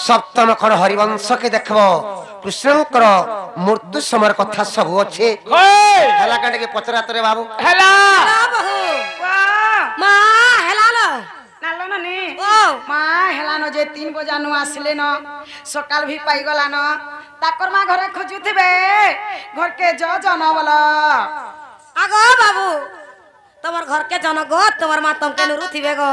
सप्तम खंड हरिवंश के देखबो कृष्णकर मृत्यु समय कथा सब अच्छे हला कांड के पचरा तरे बाबू हेला बहू मां हेलालो नालो ननी ओ मां हेलानो जे 3 बजा नु आसले न सकाल भी पाई गला न ताकर मां घरे खोजुथिबे घर के जन बोला आगो बाबू तमर घर के जन गो तमर मां तुमके नुरु थिबे गो